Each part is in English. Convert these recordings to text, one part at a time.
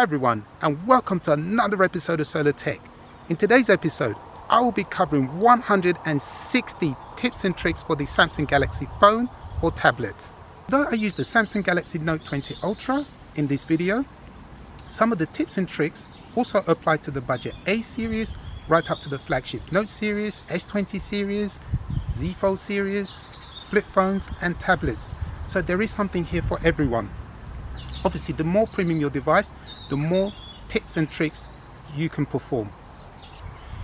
everyone, and welcome to another episode of Solar Tech. In today's episode, I will be covering 160 tips and tricks for the Samsung Galaxy phone or tablet. Though I use the Samsung Galaxy Note 20 Ultra in this video, some of the tips and tricks also apply to the budget A series right up to the flagship Note series, S20 series, Z Fold series, flip phones and tablets. So there is something here for everyone. Obviously, the more premium your device, the more tips and tricks you can perform.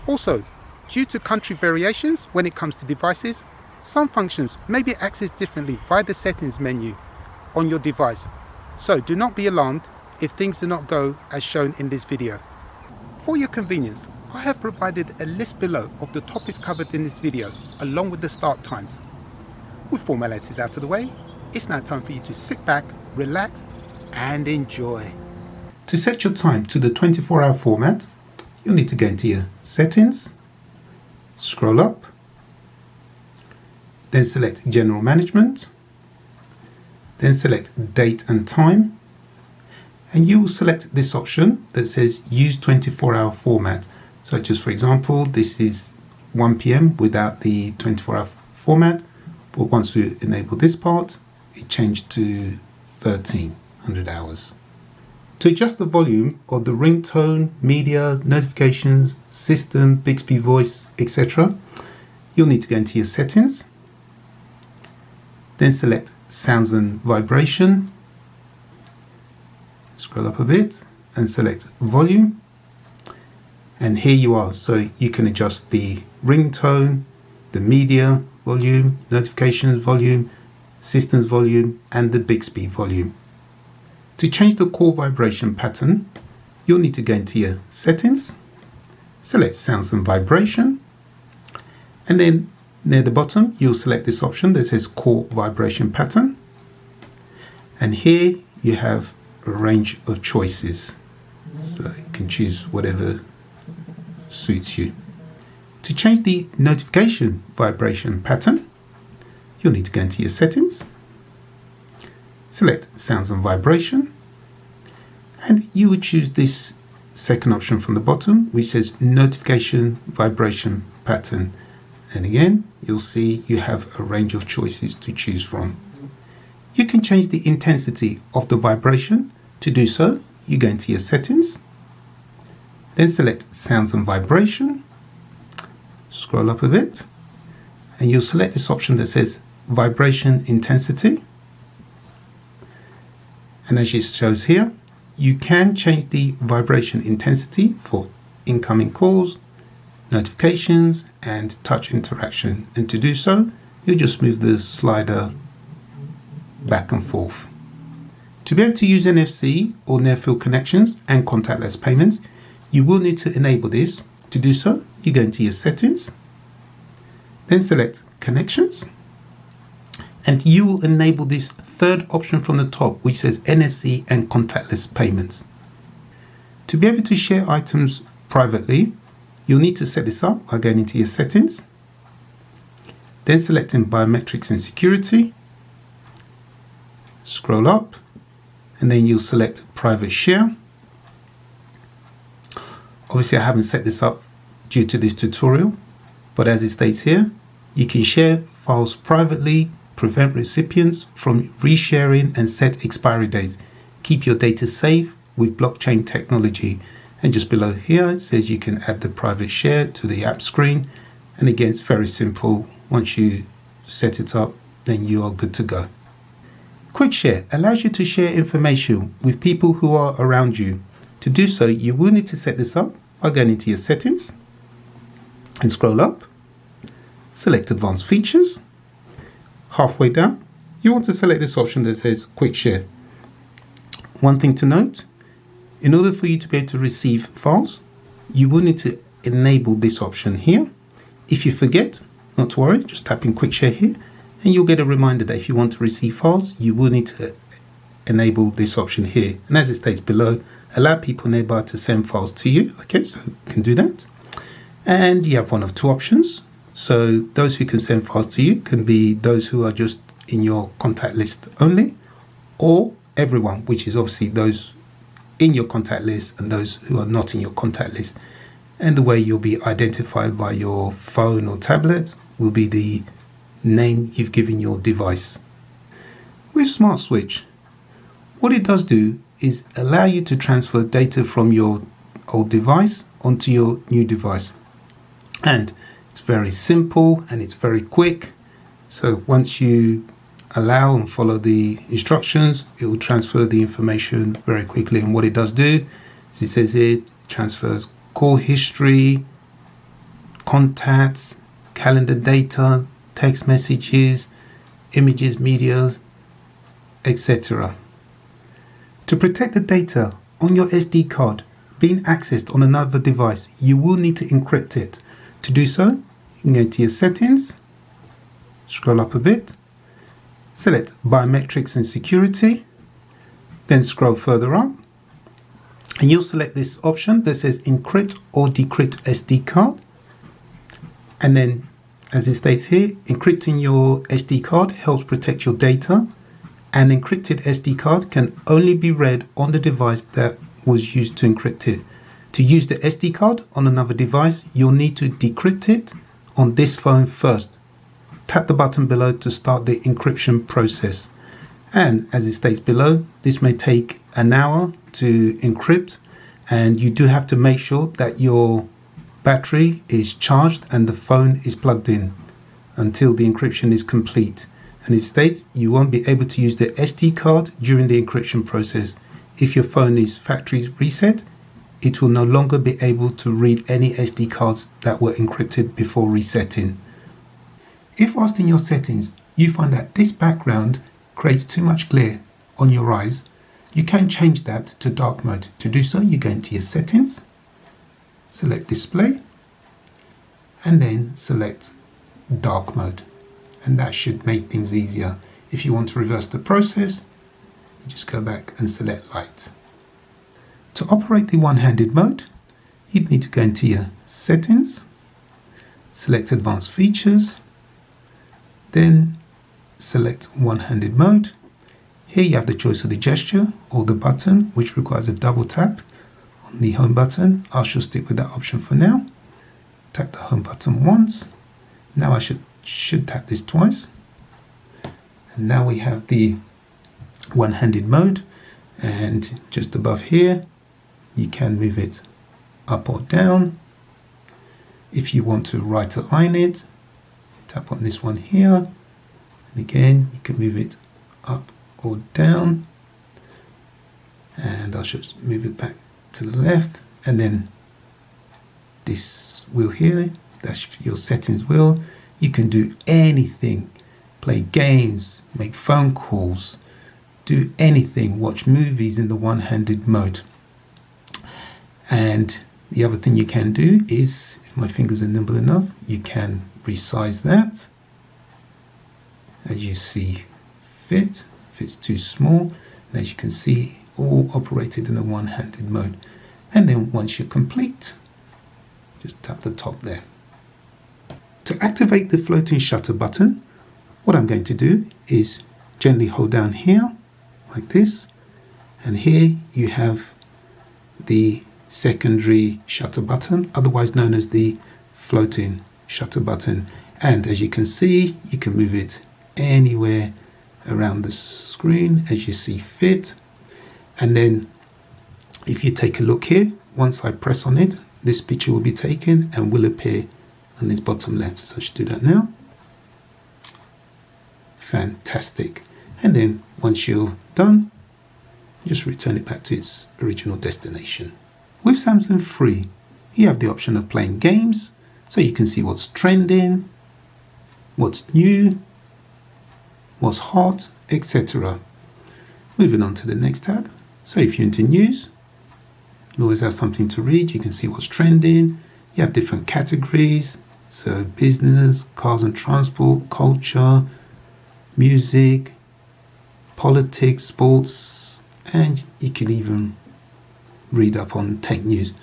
Also, due to country variations when it comes to devices, some functions may be accessed differently via the settings menu on your device. So do not be alarmed if things do not go as shown in this video. For your convenience, I have provided a list below of the topics covered in this video, along with the start times. With formalities out of the way, it's now time for you to sit back, relax, and enjoy. To set your time to the 24-hour format, you'll need to go into your settings, scroll up, then select General Management, then select Date and Time, and you will select this option that says Use 24-hour format. So just for example, this is 1 p.m. without the 24-hour format, but once we enable this part, it changed to 1300 hours. To adjust the volume of the ringtone, media, notifications, system, Bixby voice, etc., you'll need to go into your settings, then select sounds and vibration, scroll up a bit and select volume, and here you are. So you can adjust the ringtone, the media volume, notifications volume, systems volume and the Bixby volume. To change the call vibration pattern, you'll need to go into your settings, select sounds and vibration, and then near the bottom you'll select this option that says call vibration pattern, and here you have a range of choices, so you can choose whatever suits you. To change the notification vibration pattern, you'll need to go into your settings, select sounds and vibration, and you would choose this second option from the bottom which says notification vibration pattern, and again you'll see you have a range of choices to choose from. You can change the intensity of the vibration. To do so, you go into your settings, then select sounds and vibration, scroll up a bit, and you'll select this option that says vibration intensity, and as it shows here, you can change the vibration intensity for incoming calls, notifications and touch interaction, and to do so you'll just move the slider back and forth. To be able to use NFC or near-field connections and contactless payments, you will need to enable this. To do so, you go into your settings, then select connections, and you will enable this third option from the top which says NFC and contactless payments. To be able to share items privately, you'll need to set this up by going into your settings, then selecting biometrics and security, scroll up, and then you'll select private share. Obviously I haven't set this up due to this tutorial, but as it states here, you can share files privately, prevent recipients from resharing and set expiry dates. Keep your data safe with blockchain technology. And just below here it says you can add the private share to the app screen, and again it's very simple. Once you set it up, then you are good to go. Quick Share allows you to share information with people who are around you. To do so, you will need to set this up by going into your settings and scroll up, select advanced features. Halfway down, you want to select this option that says Quick Share. One thing to note, in order for you to be able to receive files, you will need to enable this option here. If you forget, not to worry, just tap in Quick Share here and you'll get a reminder that if you want to receive files, you will need to enable this option here. And as it states below, allow people nearby to send files to you. Okay, so you can do that. And you have one of two options. So those who can send files to you can be those who are just in your contact list only, or everyone, which is obviously those in your contact list and those who are not in your contact list. And the way you'll be identified by your phone or tablet will be the name you've given your device. With Smart Switch, what it does do is allow you to transfer data from your old device onto your new device. And it's very simple and it's very quick. So once you allow and follow the instructions, it will transfer the information very quickly. And what it does do, as it says here, it transfers call history, contacts, calendar data, text messages, images, media, etc. To protect the data on your SD card being accessed on another device, you will need to encrypt it. To do so, you can go to your settings, scroll up a bit, select Biometrics and Security, then scroll further up, and you'll select this option that says Encrypt or Decrypt SD card. And then, as it states here, encrypting your SD card helps protect your data. An encrypted SD card can only be read on the device that was used to encrypt it. To use the SD card on another device, you'll need to decrypt it on this phone first. Tap the button below to start the encryption process. And as it states below, this may take an hour to encrypt, and you do have to make sure that your battery is charged and the phone is plugged in until the encryption is complete. And it states you won't be able to use the SD card during the encryption process. If your phone is factory reset, it will no longer be able to read any SD cards that were encrypted before resetting. If whilst in your settings you find that this background creates too much glare on your eyes, you can change that to dark mode. To do so, you go into your settings, select display, and then select dark mode. And that should make things easier. If you want to reverse the process, you just go back and select light. To operate the one-handed mode, you'd need to go into your settings, select advanced features, then select one-handed mode. Here you have the choice of the gesture or the button, which requires a double tap on the home button. I shall stick with that option for now. Tap the home button once. Now I should tap this twice. And now we have the one-handed mode, and just above here you can move it up or down. If you want to right align it, tap on this one here, and again you can move it up or down, and I'll just move it back to the left. And then this wheel here, that's your settings wheel. You can do anything, play games, make phone calls, do anything, watch movies in the one-handed mode. And the other thing you can do is, if my fingers are nimble enough, you can resize that as you see fit. If it's too small, and as you can see, all operated in the one-handed mode. And then once you're complete, just tap the top there. To activate the floating shutter button, what I'm going to do is gently hold down here like this, and here you have the secondary shutter button, otherwise known as the floating shutter button. And as you can see, you can move it anywhere around the screen as you see fit. And then if you take a look here, once I press on it, this picture will be taken and will appear on this bottom left. So I should do that now. Fantastic. And then once you're done, just return it back to its original destination. With Samsung Free, you have the option of playing games, so you can see what's trending, what's new, what's hot, etc. Moving on to the next tab. So if you're into news, you always have something to read. You can see what's trending. You have different categories, so business, cars and transport, culture, music, politics, sports, and you can even read up on tech news.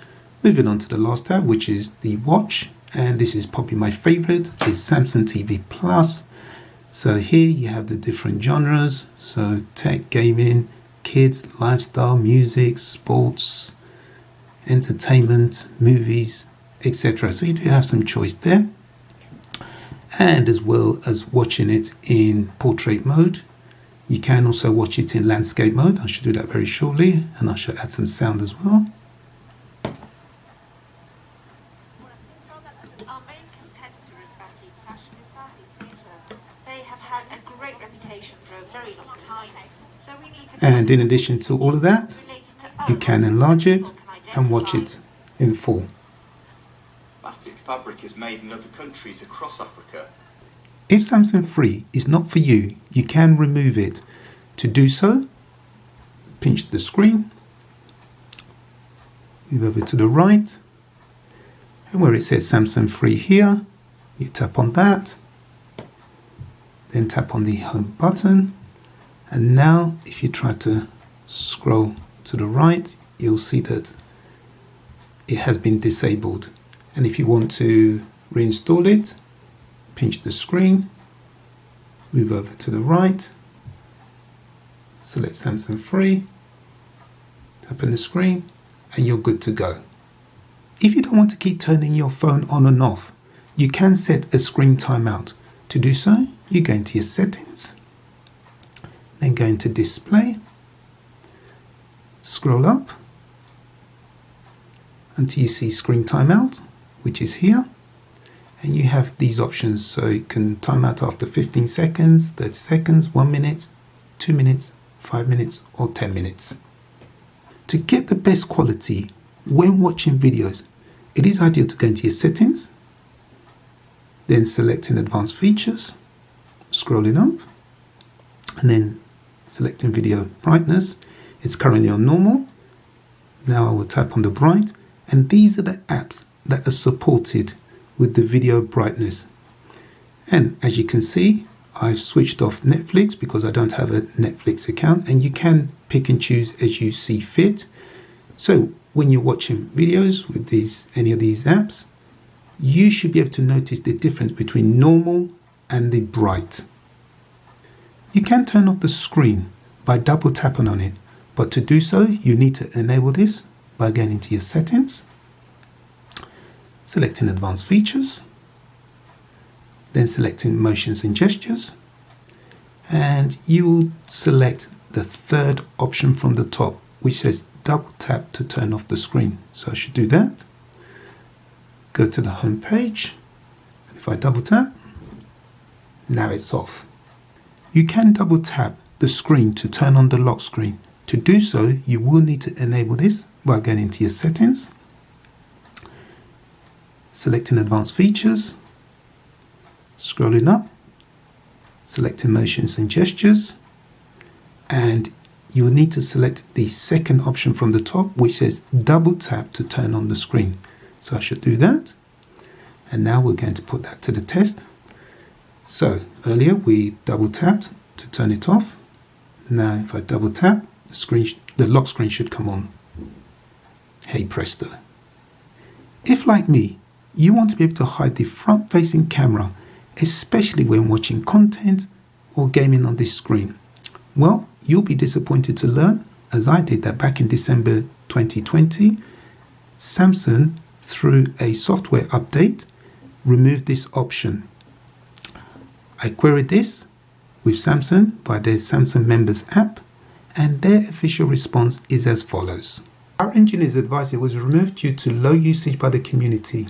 Moving on to the last tab, which is the watch, and this is probably my favorite, is Samsung TV Plus. So here you have the different genres, so tech, gaming, kids, lifestyle, music, sports, entertainment, movies, etc. So you do have some choice there. And as well as watching it in portrait mode, you can also watch it in landscape mode. I should do that very shortly, and I should add some sound as well. Our main competitor in batik fashion is Southeast Asia. They have had a great reputation for a very long time. So we need to... And in addition to all of that, you can enlarge it and watch it in full. Batik fabric is made in other countries across Africa. If Samsung Free is not for you, you can remove it. To do so, pinch the screen, move over to the right, and where it says Samsung Free here, you tap on that, then tap on the home button, and now if you try to scroll to the right, you'll see that it has been disabled. And if you want to reinstall it, pinch the screen, move over to the right, select Samsung Free, tap on the screen, and you're good to go. If you don't want to keep turning your phone on and off, you can set a screen timeout. To do so, you go into your settings, then go into display, scroll up until you see screen timeout, which is here, and you have these options. So you can time out after 15 seconds, 30 seconds, 1 minute, 2 minutes, 5 minutes, or 10 minutes. To get the best quality when watching videos, it is ideal to go into your settings, then selecting advanced features, scrolling up, and then selecting video brightness. It's currently on normal. Now I will tap on the bright, and these are the apps that are supported with the video brightness. And as you can see, I've switched off Netflix because I don't have a Netflix account, and you can pick and choose as you see fit. So when you're watching videos with any of these apps, you should be able to notice the difference between normal and the bright. You can turn off the screen by double tapping on it, but to do so, you need to enable this by going into your settings, selecting advanced features, then selecting motions and gestures, and you will select the third option from the top, which says double tap to turn off the screen. So I should do that. Go to the home page. If I double tap, now it's off. You can double tap the screen to turn on the lock screen. To do so, you will need to enable this by going into your settings, selecting advanced features, scrolling up, selecting motions and gestures, and you will need to select the second option from the top, which says double tap to turn on the screen. So I should do that, and now we're going to put that to the test. So earlier we double tapped to turn it off. Now if I double tap, the lock screen should come on. Hey presto. If like me, you want to be able to hide the front-facing camera, especially when watching content or gaming on this screen, well, you'll be disappointed to learn, as I did, that back in December 2020, Samsung, through a software update, removed this option. I queried this with Samsung by their Samsung Members app, and their official response is as follows. Our engineers advise it was removed due to low usage by the community.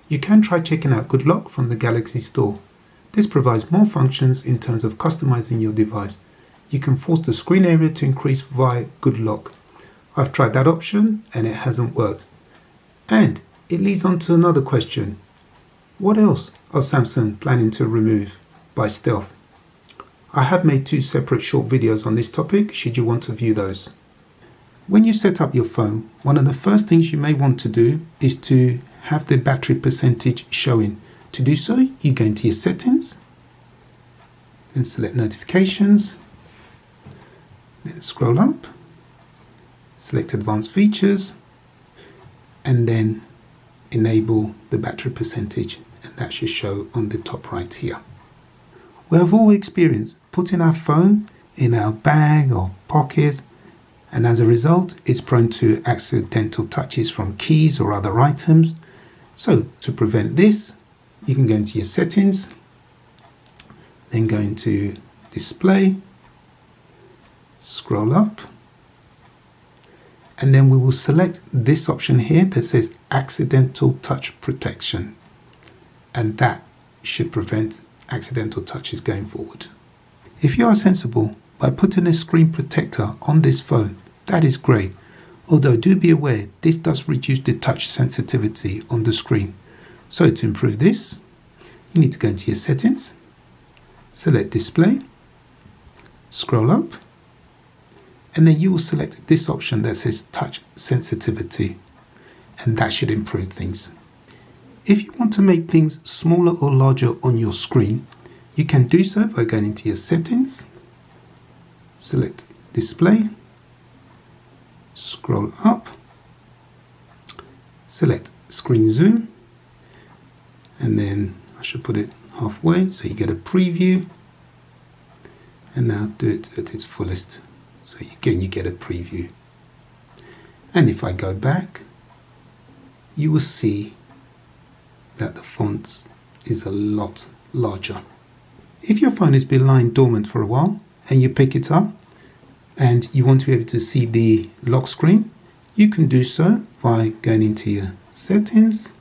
You can try checking out Good Lock from the Galaxy Store. This provides more functions in terms of customizing your device. You can force the screen area to increase via Good Lock. I've tried that option and it hasn't worked. And it leads on to another question. What else are Samsung planning to remove by stealth? I have made 2 separate short videos on this topic should you want to view those. When you set up your phone, one of the first things you may want to do is to have the battery percentage showing. To do so, you go into your settings, then select notifications, then scroll up, select advanced features, and then enable the battery percentage, and that should show on the top right here. We have all experienced putting our phone in our bag or pocket and as a result it's prone to accidental touches from keys or other items. So to prevent this, you can go into your settings, then go into display, scroll up, and then we will select this option here that says accidental touch protection, and that should prevent accidental touches going forward. If you are sensible by putting a screen protector on this phone, that is great, although do be aware this does reduce the touch sensitivity on the screen. So to improve this, you need to go into your settings, select display, scroll up, and then you will select this option that says touch sensitivity, and that should improve things. If you want to make things smaller or larger on your screen, you can do so by going into your settings, select display, scroll up, select screen zoom, and then I should put it halfway so you get a preview, and now do it at its fullest. So again, you get a preview. And if I go back, you will see that the font is a lot larger. If your phone has been lying dormant for a while and you pick it up and you want to be able to see the lock screen, you can do so by going into your settings,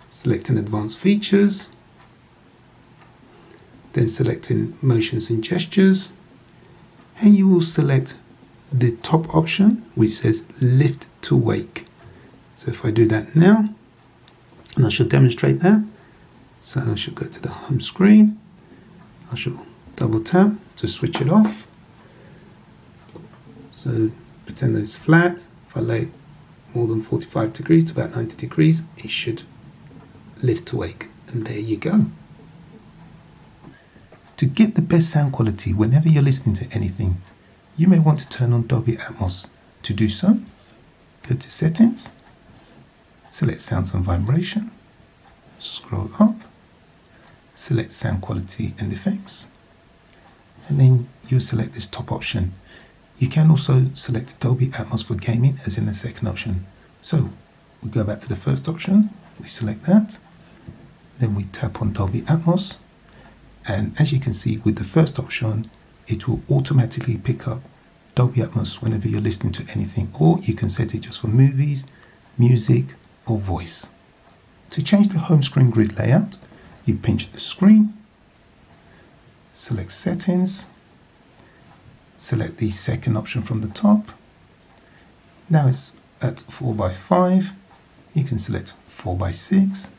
selecting advanced features, then selecting motions and gestures, and you will select the top option which says lift to wake. So if I do that now, and I shall demonstrate that, so I should go to the home screen, I shall double tap to switch it off. So pretend that it's flat. If I lay more than 45 degrees to about 90 degrees, it should lift to wake, and there you go. To get the best sound quality whenever you're listening to anything, you may want to turn on Dolby Atmos. To do so, go to settings, select sounds and vibration, scroll up, select sound quality and effects, and then you select this top option. You can also select Dolby Atmos for gaming as in the second option. So we go back to the first option, we select that, then we tap on Dolby Atmos, and as you can see with the first option, it will automatically pick up Dolby Atmos whenever you're listening to anything, or you can set it just for movies, music or voice. To change the home screen grid layout, you pinch the screen, select settings, select the second option from the top. Now it's at 4x5, you can select 4x6,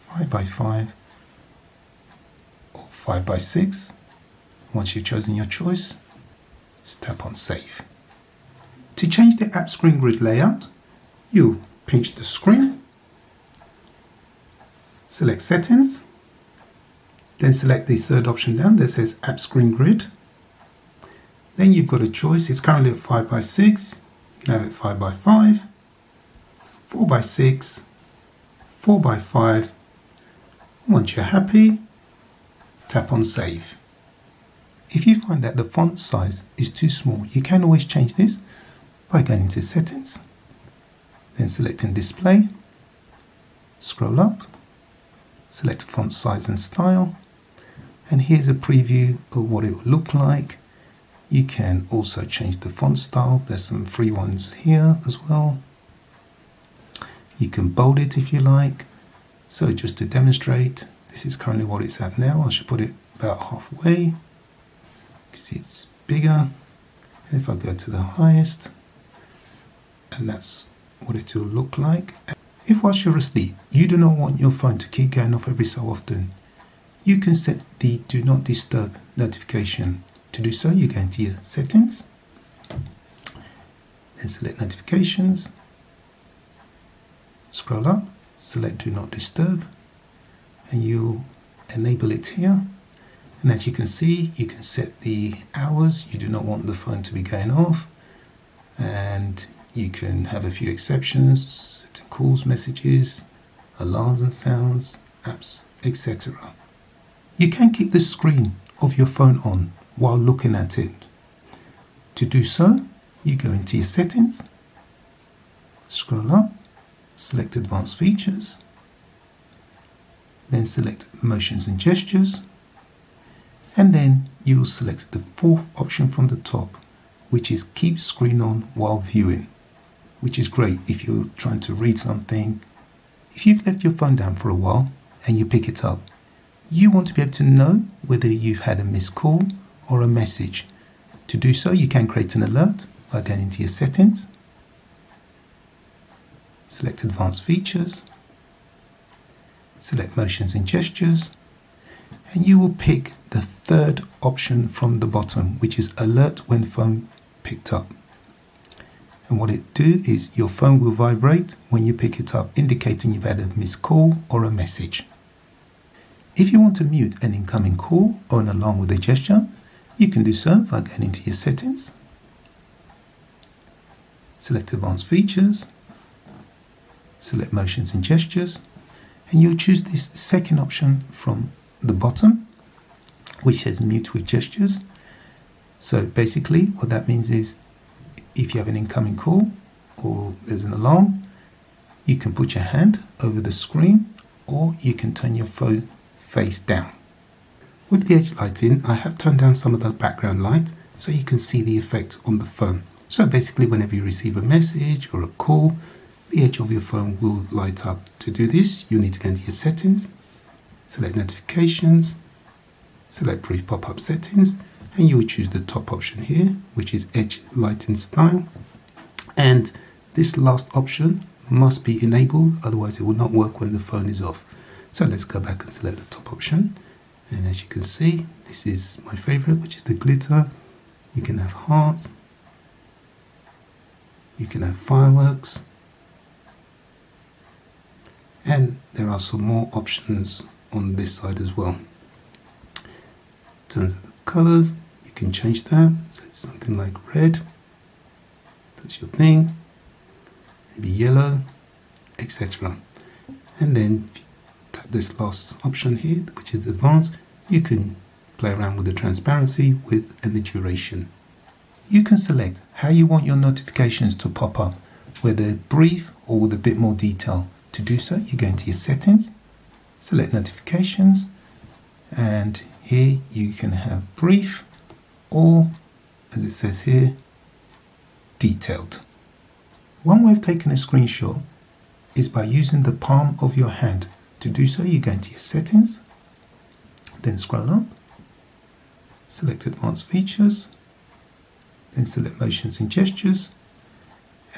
5x5 or 5x6. Once you've chosen your choice, just tap on save. To change the app screen grid layout, you pinch the screen, select settings, then select the third option down that says app screen grid. Then you've got a choice. It's currently at 5x6, you can have it 5x5, 4x6, 4x5. Once you're happy, tap on save. If you find that the font size is too small, you can always change this by going into settings, then selecting display, scroll up, select font size and style, and here's a preview of what it will look like. You can also change the font style. There's some free ones here as well. You can bold it if you like. So just to demonstrate, this is currently what it's at now. I should put it about halfway. You can see it's bigger. And if I go to the highest, and that's what it will look like. If whilst you're asleep, you do not want your phone to keep going off every so often, you can set the do not disturb notification. To do so, you go into your settings, then select notifications, scroll up, select do not disturb, and you enable it here. And as you can see, you can set the hours. You do not want the phone to be going off, and you can have a few exceptions, to calls, messages, alarms and sounds, apps, etc. You can keep the screen of your phone on while looking at it. To do so, you go into your settings, scroll up, select Advanced Features, then select Motions and Gestures, and then you will select the fourth option from the top, which is Keep Screen On While Viewing, which is great if you're trying to read something. If you've left your phone down for a while and you pick it up, you want to be able to know whether you've had a missed call or a message. To do so, you can create an alert by going into your settings, select Advanced Features, select Motions and Gestures, and you will pick the third option from the bottom, which is Alert when phone picked up. And what it do is your phone will vibrate when you pick it up, indicating you've had a missed call or a message. If you want to mute an incoming call or an alarm with a gesture, you can do so by going into your settings, select Advanced Features, select Motions and Gestures, and you'll choose this second option from the bottom, which says Mute with Gestures. So basically what that means is if you have an incoming call or there's an alarm, you can put your hand over the screen or you can turn your phone face down. With the edge lighting, I have turned down some of the background light so you can see the effect on the phone. So basically whenever you receive a message or a call, the edge of your phone will light up. To do this, you'll need to go into your settings, select Notifications, select Brief Pop-up Settings, and you will choose the top option here, which is Edge Lighting Style. And this last option must be enabled, otherwise it will not work when the phone is off. So let's go back and select the top option. And as you can see, this is my favorite, which is the glitter. You can have hearts, you can have fireworks, and there are some more options on this side as well. In terms of the colors, you can change that. So it's something like red, that's your thing, maybe yellow, etc. And then if you tap this last option here, which is advanced, you can play around with the transparency, width, and the duration. You can select how you want your notifications to pop up, whether brief or with a bit more detail. To do so, you go into your settings, select Notifications, and here you can have brief or, as it says here, detailed. One way of taking a screenshot is by using the palm of your hand. To do so, you go into your settings, then scroll up, select Advanced Features, then select Motions and Gestures,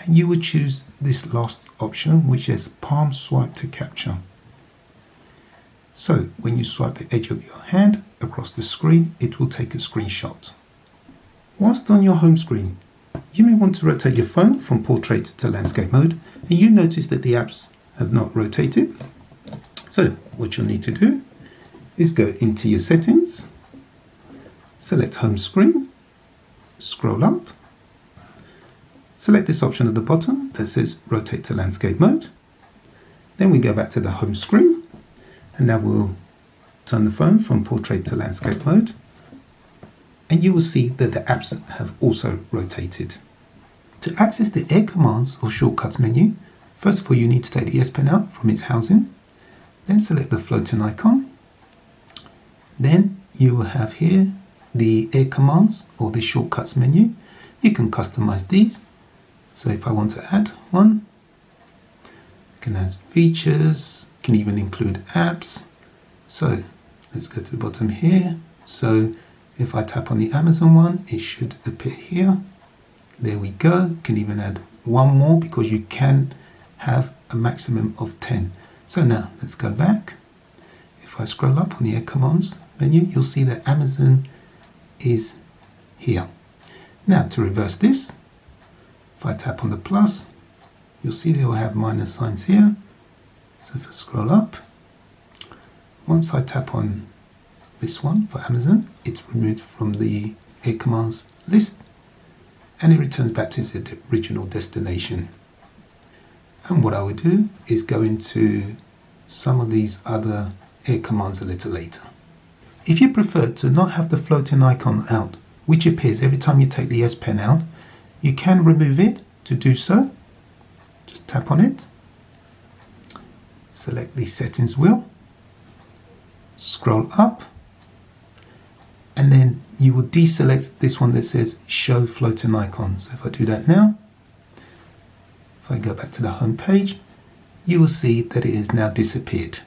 and you would choose this last option, which is Palm Swipe to Capture. So when you swipe the edge of your hand across the screen, it will take a screenshot. Whilst on your home screen, you may want to rotate your phone from portrait to landscape mode, and you notice that the apps have not rotated. So what you'll need to do is go into your settings, select home screen, scroll up, select this option at the bottom that says rotate to landscape mode. Then we go back to the home screen, and now we'll turn the phone from portrait to landscape mode, and you will see that the apps have also rotated. To access the Air Commands or Shortcuts menu, first of all you need to take the S Pen out from its housing, then select the floating icon. Then you will have here the Air Commands or the Shortcuts menu. You can customize these. So if I want to add one, you can add features, you can even include apps. So let's go to the bottom here. So if I tap on the Amazon one, it should appear here. There we go. You can even add one more because you can have a maximum of 10. So now let's go back. If I scroll up on the Air Commands menu, you'll see that Amazon is here. Now to reverse this, if I tap on the plus, you'll see they will have minus signs here. So if I scroll up, once I tap on this one for Amazon, it's removed from the Air Commands list and it returns back to its original destination. And what I would do is go into some of these other Air Commands a little later. If you prefer to not have the floating icon out, which appears every time you take the S Pen out. You can remove it. To do so, just tap on it, select the settings wheel, scroll up, and then you will deselect this one that says show floating icon. So if I do that now, if I go back to the home page, you will see that it has now disappeared.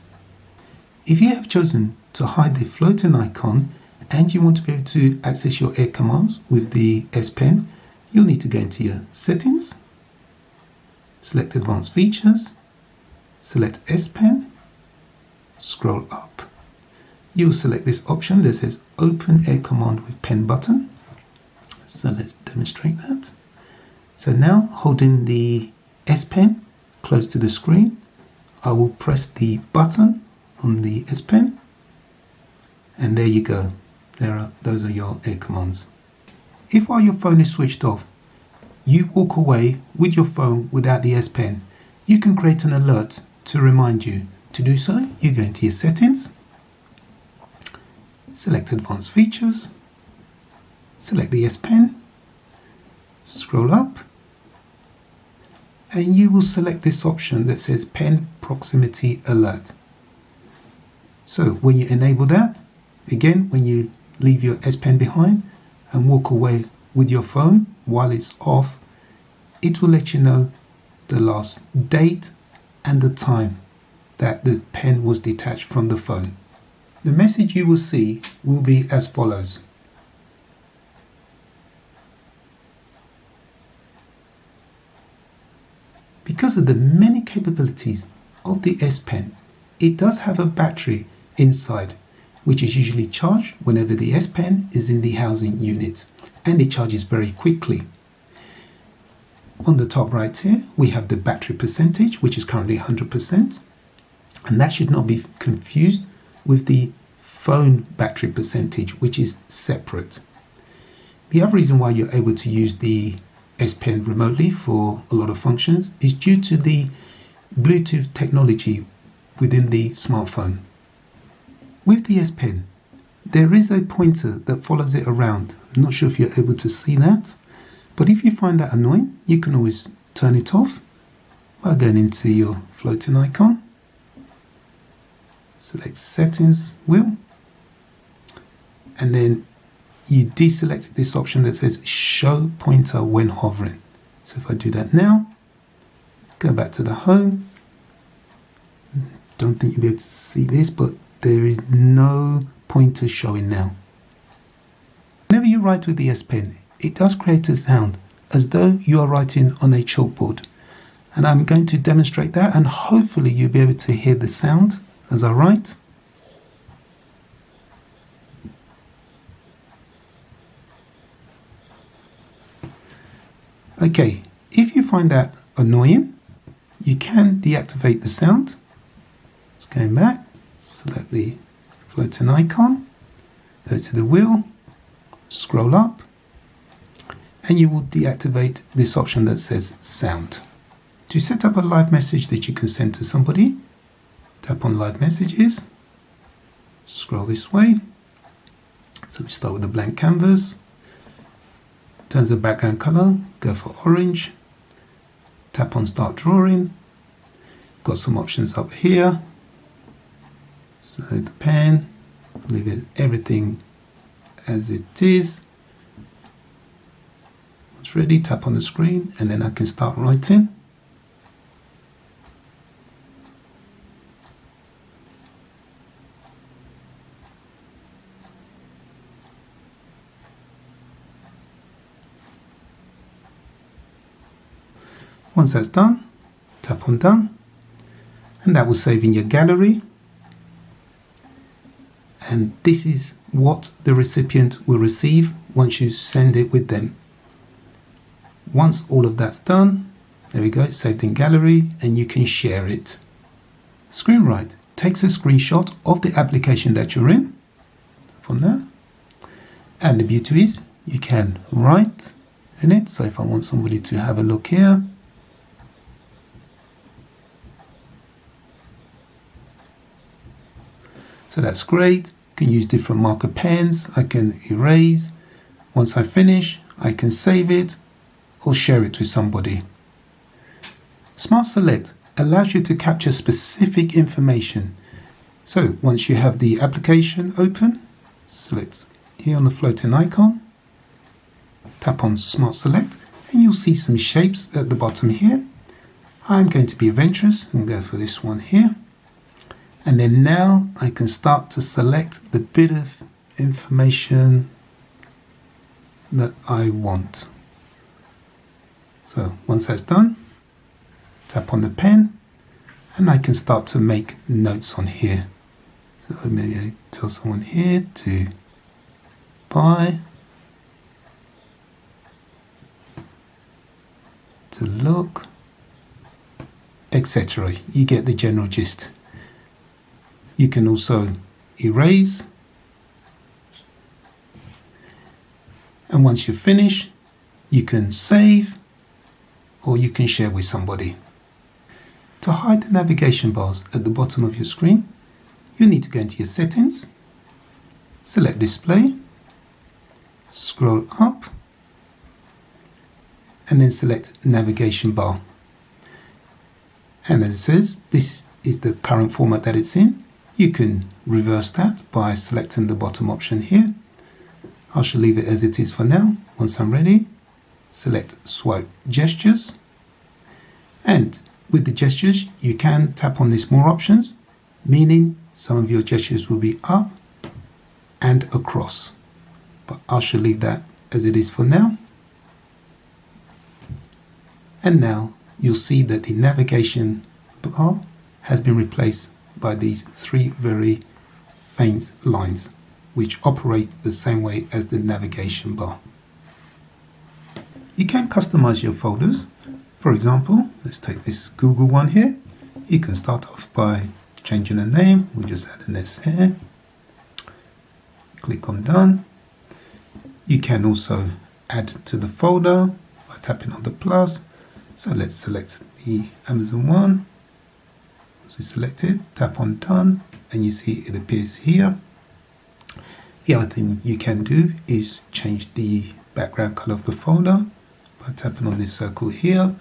If you have chosen to hide the floating icon and you want to be able to access your air commands with the S Pen, you'll need to go into your settings, select advanced features, select S Pen, scroll up. You'll select this option that says open air command with pen button. So let's demonstrate that. So now holding the S Pen close to the screen, I will press the button on the S Pen, and there you go. Those are your air commands. If while your phone is switched off, you walk away with your phone without the S Pen, you can create an alert to remind you. To do so, you go into your settings, select advanced features, select the S Pen, scroll up, and you will select this option that says Pen Proximity Alert. So when you enable that, again, when you leave your S Pen behind and walk away with your phone while it's off, it will let you know the last date and the time that the pen was detached from the phone. The message you will see will be as follows. Because of the many capabilities of the S Pen, it does have a battery inside, which is usually charged whenever the S Pen is in the housing unit, and it charges very quickly. On the top right here, we have the battery percentage, which is currently 100%, and that should not be confused with the phone battery percentage, which is separate. The other reason why you're able to use the S Pen remotely for a lot of functions is due to the Bluetooth technology within the smartphone. With the S Pen, there is a pointer that follows it around. I'm not sure if you're able to see that, but if you find that annoying, you can always turn it off by going into your floating icon, select settings wheel, and then you deselect this option that says show pointer when hovering. So if I do that now, go back to the home, don't think you'll be able to see this, but there is no pointer showing now. Whenever you write with the S Pen, it does create a sound as though you are writing on a chalkboard. And I'm going to demonstrate that, and hopefully you'll be able to hear the sound as I write. Okay, if you find that annoying, you can deactivate the sound. Just going back, select the floating icon, go to the wheel, scroll up, and you will deactivate this option that says sound. To set up a live message that you can send to somebody, tap on live messages, scroll this way. So we start with a blank canvas. In terms of background color, go for orange, tap on start drawing. Got some options up here. So the pen, leave it everything as it is. Once ready, tap on the screen, and then I can start writing. Once that's done, tap on done, and that will save in your gallery. And this is what the recipient will receive once you send it with them. Once all of that's done, there we go, it's saved in gallery, and you can share it. Screenwrite takes a screenshot of the application that you're in from there, and the beauty is you can write in it. So if I want somebody to have a look here, so that's great. You can use different marker pens. I can erase Once I finish, I can save it or share it to somebody. Smart Select allows you to capture specific information. So once you have the application open, select here on the floating icon, tap on Smart Select, and you'll see some shapes at the bottom here. I'm going to be adventurous and go for this one here. And then now I can start to select the bit of information that I want. So once that's done, tap on the pen and I can start to make notes on here. So maybe I tell someone here to buy, to look, etc. You get the general gist. You can also erase, and once you're finished, you can save or you can share with somebody. To hide the navigation bars at the bottom of your screen, you need to go into your settings, select display, scroll up, and then select navigation bar. And as it says, this is the current format that it's in. You can reverse that by selecting the bottom option here. I shall leave it as it is for now. Once I'm ready, select swipe gestures. And with the gestures, you can tap on this more options, meaning some of your gestures will be up and across. But I shall leave that as it is for now. And now you'll see that the navigation bar has been replaced by these three very faint lines, which operate the same way as the navigation bar. You can customize your folders. For example, let's take this Google one here. You can start off by changing the name. We'll just add an S here. Click on Done. You can also add to the folder by tapping on the plus. So let's select the Amazon one. So select it, tap on Done, and you see it appears here. The other thing you can do is change the background color of the folder by tapping on this circle here.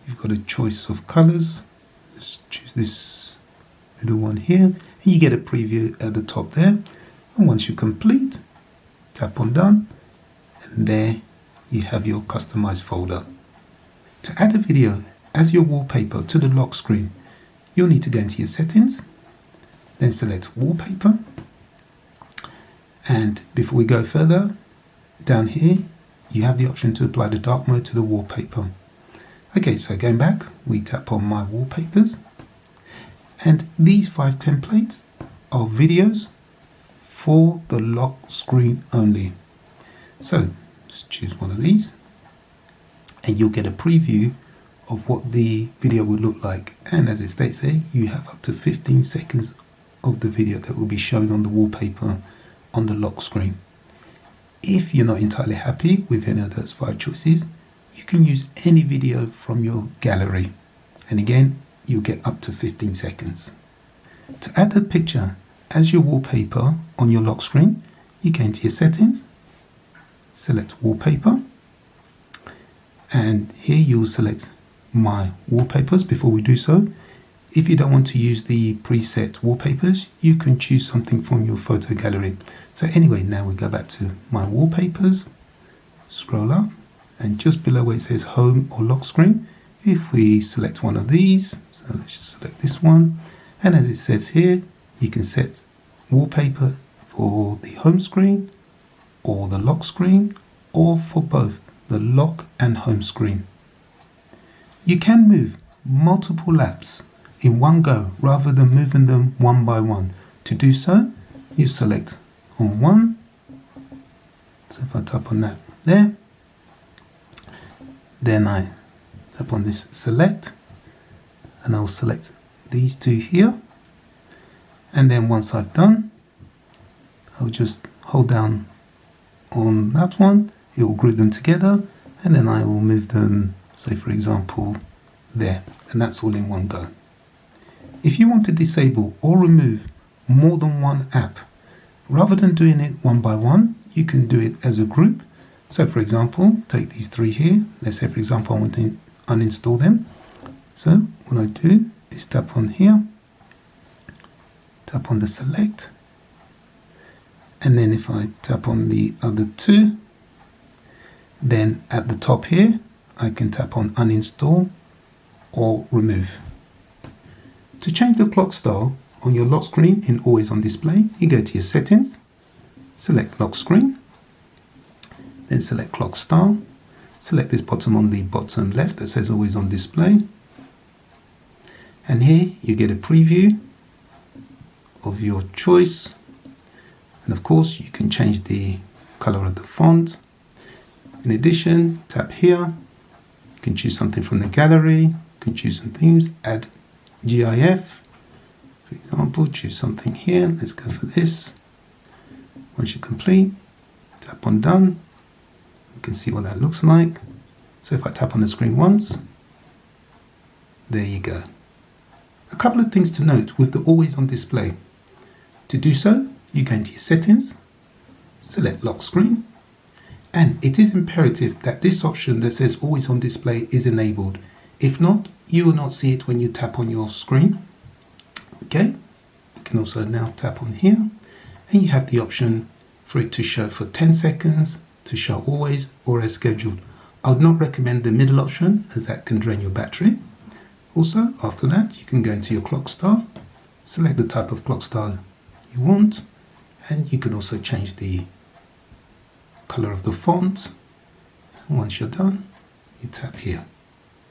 You've got a choice of colors. Let's choose this middle one here, and you get a preview at the top there. And once you complete, tap on Done, and there you have your customized folder. To add a video as your wallpaper to the lock screen, you'll need to go into your settings, then select Wallpaper, and before we go further, down here you have the option to apply the dark mode to the wallpaper. Okay, so going back, we tap on My Wallpapers, and these 5 templates are videos for the lock screen only. So just choose one of these, and you'll get a preview of what the video will look like. And as it states there, you have up to 15 seconds of the video that will be shown on the wallpaper on the lock screen. If you're not entirely happy with any of those 5 choices, you can use any video from your gallery. And again, you'll get up to 15 seconds. To add a picture as your wallpaper on your lock screen, you go into your settings, select Wallpaper, and here you will select My Wallpapers. Before we do so, if you don't want to use the preset wallpapers, you can choose something from your photo gallery. So anyway, now we go back to My Wallpapers, scroll up, and just below where it says Home or Lock Screen, if we select one of these, so let's just select this one, and as it says here, you can set wallpaper for the home screen or the lock screen, or for both the lock and home screen. You can move multiple apps in one go rather than moving them one by one. To do so, you select on one. So if I tap on that there, then I tap on this select, and I'll select these 2 here. And then once I've done, I'll just hold down on that one. It will group them together, and then I will move them, say for example, there, and that's all in one go. If you want to disable or remove more than one app, rather than doing it one by one, you can do it as a group. So for example, take these three here. Let's say for example I want to uninstall them. So what I do is tap on here, tap on the select, and then if I tap on the other two, then at the top here I can tap on uninstall or remove. To change the clock style on your lock screen in always on display, you go to your settings, select lock screen, then select clock style, select this button on the bottom left that says always on display, and here you get a preview of your choice, and of course you can change the color of the font. In addition, tap here, you can choose something from the gallery, you can choose some themes, add GIF, for example, choose something here. Let's go for this. Once you're complete, tap on done. You can see what that looks like. So if I tap on the screen once, there you go. A couple of things to note with the always on display. To do so, you go into your settings, select lock screen, and it is imperative that this option that says always on display is enabled. If not, you will not see it when you tap on your screen. Okay, you can also now tap on here, and you have the option for it to show for 10 seconds, to show always, or as scheduled. I would not recommend the middle option as that can drain your battery. Also, after that, you can go into your clock style, select the type of clock style you want, and you can also change the color of the font. And once you're done, you tap here.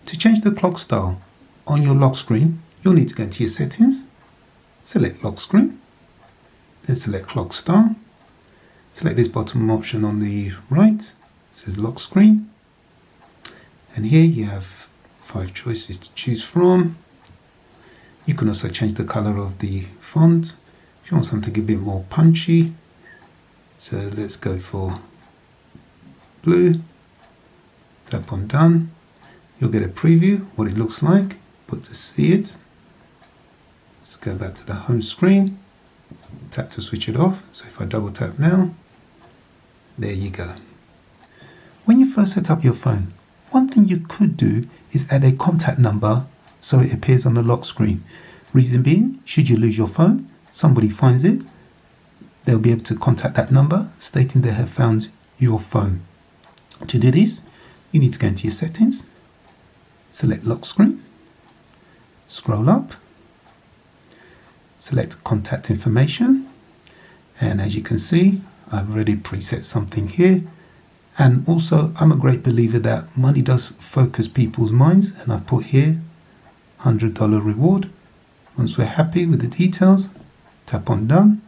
To change the clock style on your lock screen, you'll need to go into your settings, select lock screen, then select clock style, select this bottom option on the right, it says lock screen, and here you have 5 choices to choose from. You can also change the color of the font if you want something a bit more punchy. So let's go for blue, tap on done. You'll get a preview what it looks like, but to see it, let's go back to the home screen, tap to switch it off. So if I double tap now, there you go. When you first set up your phone, one thing you could do is add a contact number so it appears on the lock screen. Reason being, should you lose your phone, somebody finds it, they'll be able to contact that number stating they have found your phone. To do this, you need to go into your settings, select lock screen, scroll up, select contact information, and as you can see, I've already preset something here. And also, I'm a great believer that money does focus people's minds, and I've put here $100 reward. Once we're happy with the details, tap on done.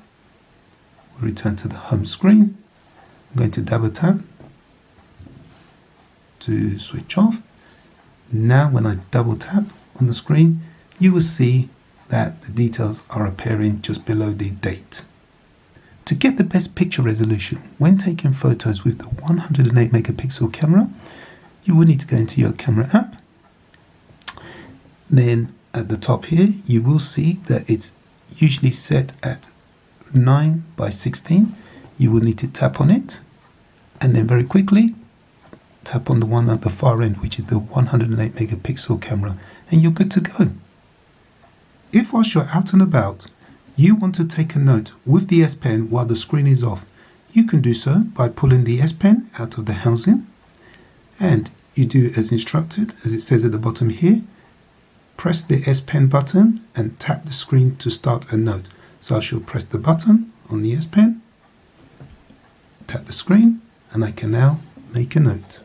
We'll return to the home screen. I'm going to double tap to switch off. Now when I double tap on the screen, you will see that the details are appearing just below the date. To get the best picture resolution when taking photos with the 108 megapixel camera, you will need to go into your camera app. Then at the top here, you will see that it's usually set at 9 by 16. You will need to tap on it, and then very quickly tap on the one at the far end, which is the 108 megapixel camera, and you're good to go. If whilst you're out and about, you want to take a note with the S Pen while the screen is off, you can do so by pulling the S Pen out of the housing, and you do as instructed, as it says at the bottom here. Press the S Pen button and tap the screen to start a note. So I shall press the button on the S Pen, tap the screen, and I can now make a note.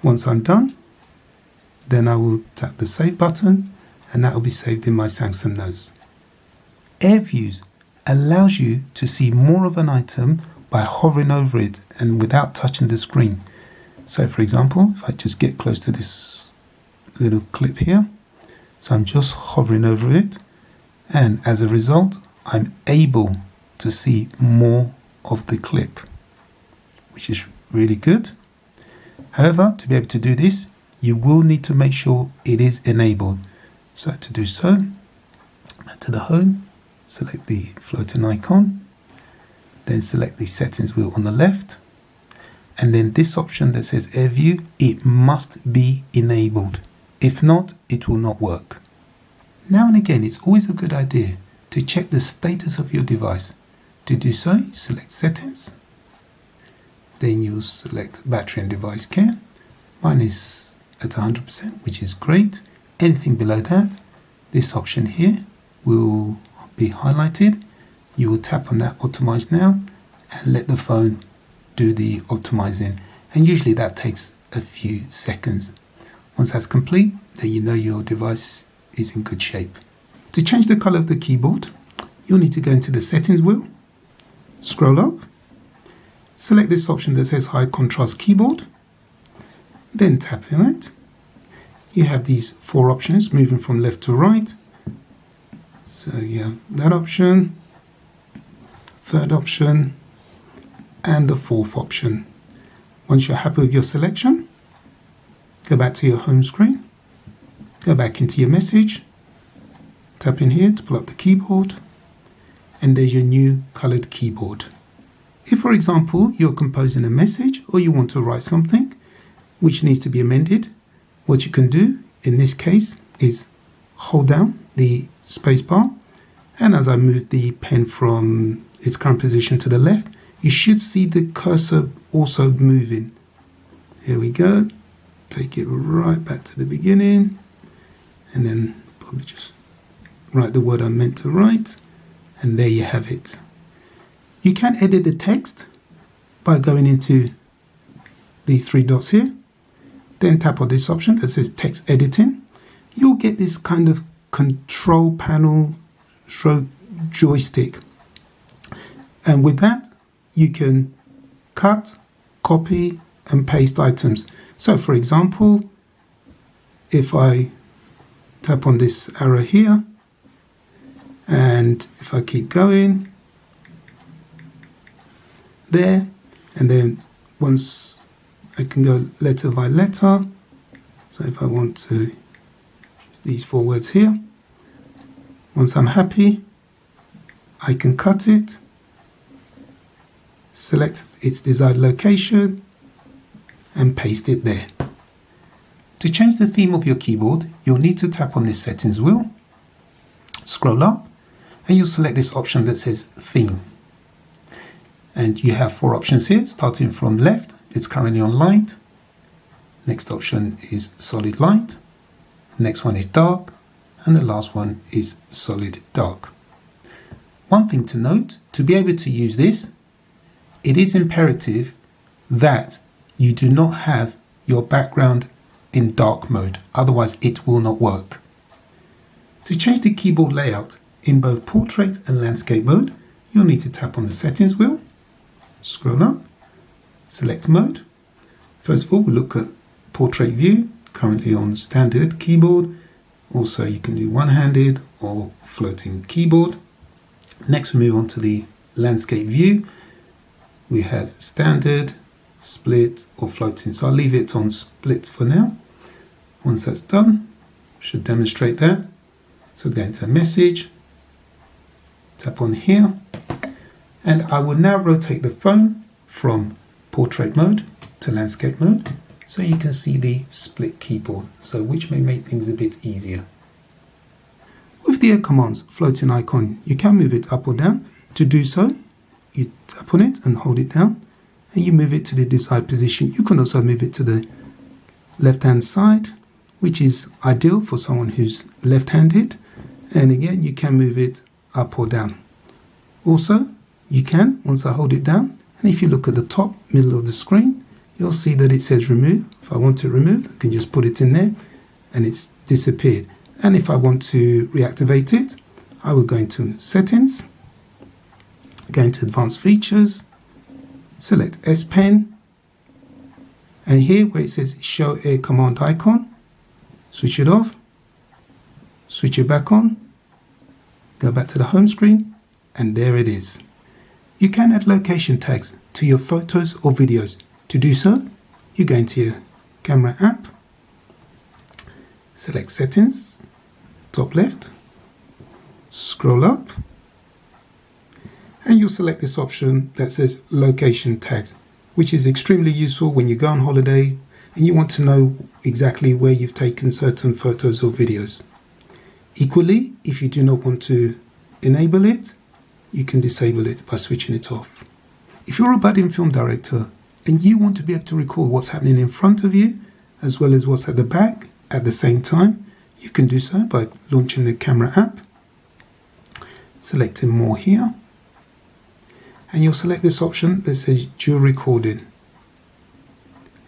Once I'm done, then I will tap the save button, and that will be saved in my Samsung Notes. Air Views allows you to see more of an item by hovering over it and without touching the screen. So for example, if I just get close to this little clip here, so I'm just hovering over it, and as a result, I'm able to see more of the clip, which is really good. However, to be able to do this, you will need to make sure it is enabled. So to do so, back to the home, select the floating icon, then select the settings wheel on the left, and then this option that says Air View, it must be enabled. If not, it will not work. Now and again, it's always a good idea to check the status of your device. To do so, select Settings, then you'll select Battery and Device Care. Mine is at 100%, which is great. Anything below that, this option here will be highlighted. You will tap on that Optimize Now and let the phone do the optimizing, and usually that takes a few seconds. Once that's complete, then you know your device is in good shape. To change the color of the keyboard, you'll need to go into the settings wheel, scroll up, select this option that says High Contrast Keyboard, then tap on it. You have these 4 options moving from left to right. So you have that option, 3rd option, and the 4th option. Once you're happy with your selection, go back to your home screen, go back into your message, tap in here to pull up the keyboard, and there's your new colored keyboard. If, for example, you're composing a message or you want to write something which needs to be amended, what you can do in this case is hold down the spacebar, and as I move the pen from its current position to the left, you should see the cursor also moving. Here we go. Take it right back to the beginning, and then probably just write the word I meant to write, and there you have it. You can edit the text by going into these 3 dots here, then tap on this option that says Text Editing. You'll get this kind of control panel stroke joystick, and with that you can cut, copy and paste items. So for example, if I tap on this arrow here, and if I keep going there, and then once I can go letter by letter. So if I want to, these 4 words here, once I'm happy, I can cut it, select its desired location, and paste it there. To change the theme of your keyboard, you'll need to tap on this settings wheel, scroll up, and you'll select this option that says Theme. And you have 4 options here, starting from left. It's currently on light. Next option is solid light. Next one is dark. And the last one is solid dark. One thing to note, to be able to use this, it is imperative that you do not have your background in dark mode, otherwise it will not work. To change the keyboard layout in both portrait and landscape mode, you'll need to tap on the settings wheel, scroll up, select mode. First of all, we'll look at portrait view, currently on standard keyboard. Also, you can do one-handed or floating keyboard. Next, we move on to the landscape view. We have standard, split or floating. So I'll leave it on split for now. Once that's done, should demonstrate that. So go into message, tap on here, and I will now rotate the phone from portrait mode to landscape mode so you can see the split keyboard, so which may make things a bit easier. With the Air Commands floating icon, you can move it up or down. To do so, you tap on it and hold it down, and you move it to the desired position. You can also move it to the left-hand side, which is ideal for someone who's left-handed. And again, you can move it up or down. Also, you can, once I hold it down, and if you look at the top middle of the screen, you'll see that it says remove. If I want to remove, I can just put it in there and it's disappeared. And if I want to reactivate it, I will go into settings, go into advanced features, select S Pen, and here where it says show Air Command icon, switch it off, switch it back on, go back to the home screen, and there it is. You can add location tags to your photos or videos. To do so, you go into your camera app, select settings, top left, scroll up, and you'll select this option that says location tags, which is extremely useful when you go on holiday and you want to know exactly where you've taken certain photos or videos. Equally, if you do not want to enable it, you can disable it by switching it off. If you're a budding film director and you want to be able to record what's happening in front of you as well as what's at the back at the same time, you can do so by launching the camera app, selecting more here, and you'll select this option that says dual recording,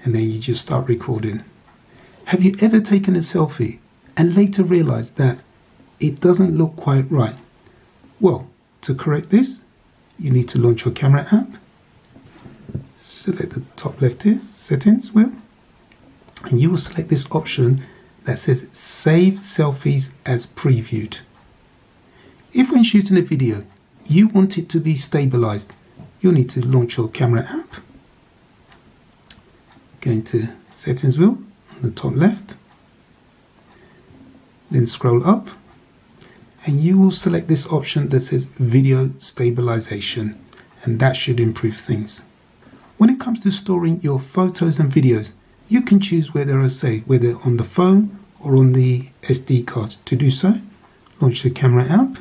and then you just start recording. Have you ever taken a selfie and later realized that it doesn't look quite right? Well, to correct this, you need to launch your camera app, select the top left here, settings wheel, and you will select this option that says save selfies as previewed. If when shooting a video you want it to be stabilized, you'll need to launch your camera app, go into settings wheel on the top left, then scroll up, and you will select this option that says video stabilization, and that should improve things. When it comes to storing your photos and videos, you can choose where they are saved, whether on the phone or on the SD card. To do so, launch the camera app,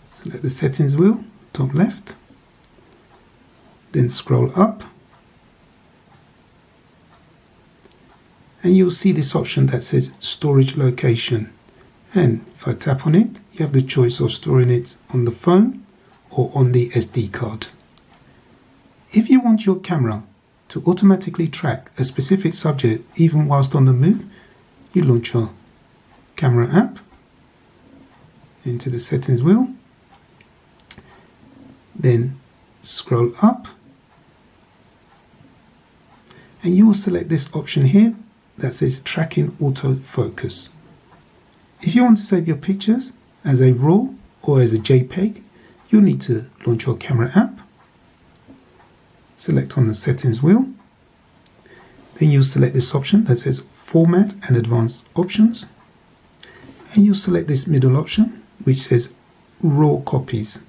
select the settings wheel, top left, then scroll up, and you'll see this option that says storage location. And if I tap on it, you have the choice of storing it on the phone or on the SD card. If you want your camera to automatically track a specific subject even whilst on the move, you launch your camera app into the settings wheel, then scroll up, and you will select this option here that says tracking autofocus. If you want to save your pictures as a RAW or as a JPEG, you'll need to launch your camera app, select on the settings wheel, then you'll select this option that says format and advanced options, and you'll select this middle option which says raw copies,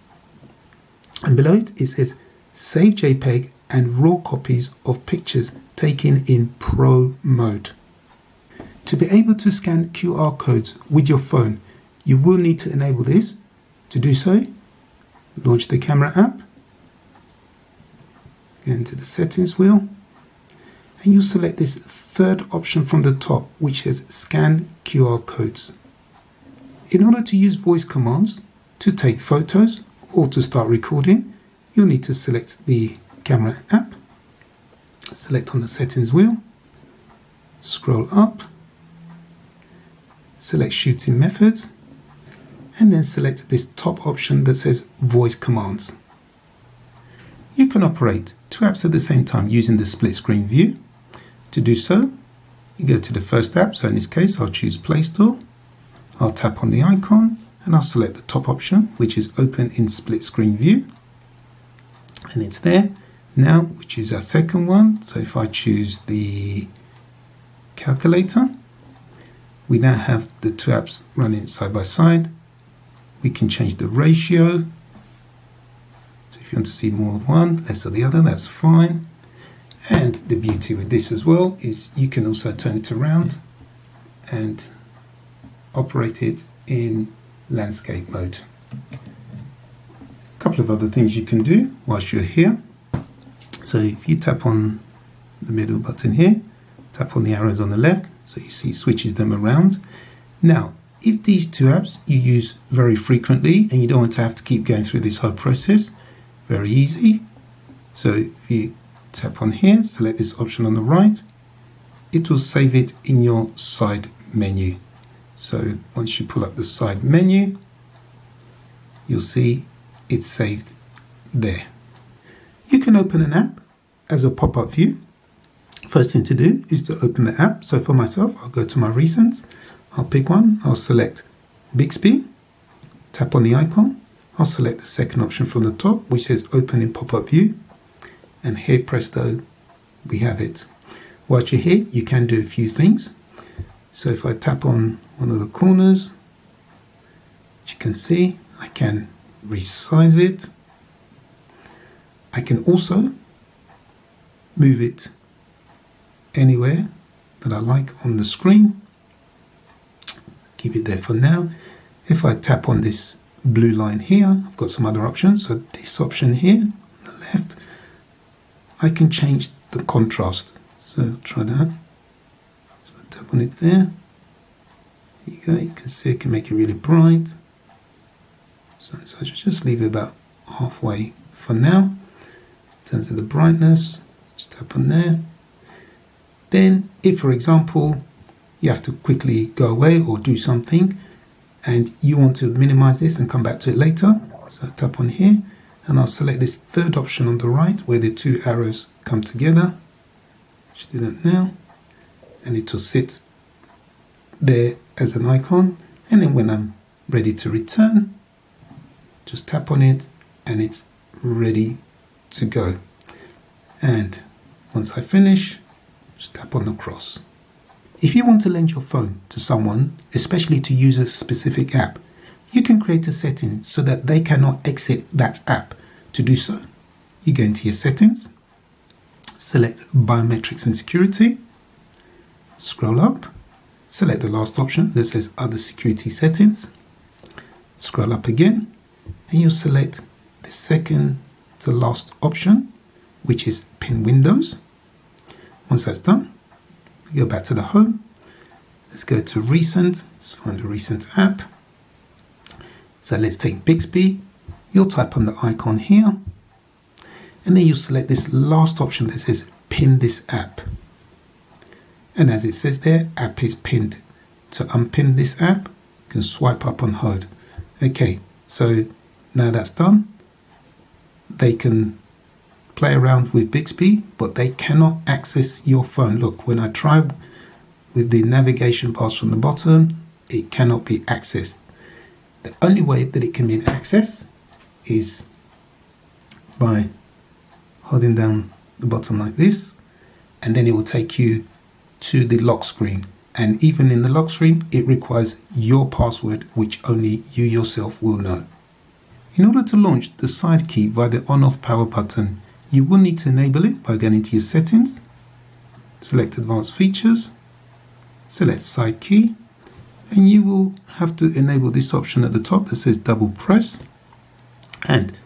and below it says save JPEG and raw copies of pictures taken in pro mode. To be able to scan QR codes with your phone, you will need to enable this. To do so, launch the camera app, go into the settings wheel, and you select this third option from the top which says scan QR codes. In order to use voice commands to take photos or to start recording, you'll need to select the camera app, select on the settings wheel, scroll up, select shooting methods, and then select this top option that says voice commands. You can operate two apps at the same time using the split screen view. To do so, you go to the first app, so in this case I'll choose Play Store, I'll tap on the icon and I'll select the top option which is open in split screen view, and it's there. Now we choose our second one, so if I choose the calculator, we now have the two apps running side by side. We can change the ratio, so if you want to see more of one, less of the other, that's fine. And the beauty with this as well is you can also turn it around and operate it in landscape mode. A couple of other things you can do whilst you're here. So if you tap on the middle button here, tap on the arrows on the left, so you see switches them around. Now, if these two apps you use very frequently and you don't want to have to keep going through this whole process, very easy. So if you tap on here, select this option on the right, it will save it in your side menu. So once you pull up the side menu, you'll see it's saved there. You can open an app as a pop-up view. First thing to do is to open the app. So for myself, I'll go to my recents, I'll pick one, I'll select Bixby, tap on the icon, I'll select the second option from the top which says open in pop-up view, and here presto, we have it. Whilst you're here, you can do a few things. So if I tap on one of the corners, as you can see, I can resize it. I can also move it anywhere that I like on the screen. Keep it there for now. If I tap on this blue line here, I've got some other options. So this option here on the left, I can change the contrast. So try that. So I tap on it there. There you go. You can see I can make it really bright. So I should just leave it about halfway for now. In terms of the brightness, just tap on there. Then if, for example, you have to quickly go away or do something and you want to minimize this and come back to it later, so I tap on here and I'll select this third option on the right where the two arrows come together. Just do that now, and it will sit there as an icon, and then when I'm ready to return, just tap on it and it's ready to go. And once I finish, just tap on the cross. If you want to lend your phone to someone, especially to use a specific app, you can create a setting so that they cannot exit that app. To do so, you go into your settings, select biometrics and security, scroll up, select the last option that says other security settings, scroll up again, and you'll select the second to last option, which is pin windows. Once that's done, we go back to the home. Let's go to recent. Let's find a recent app. So let's take Bixby. You'll type on the icon here, and then you select this last option that says pin this app. And as it says there, app is pinned. To unpin this app, you can swipe up and hold. Okay, so now that's done. They can play around with Bixby, but they cannot access your phone. Look, when I try with the navigation bars from the bottom, it cannot be accessed. The only way that it can be accessed is by holding down the bottom like this, and then it will take you to the lock screen. And even in the lock screen, it requires your password, which only you yourself will know. In order to launch the side key via the on-off power button, you will need to enable it by going into your settings, select advanced features, select side key, and you will have to enable this option at the top that says double press. And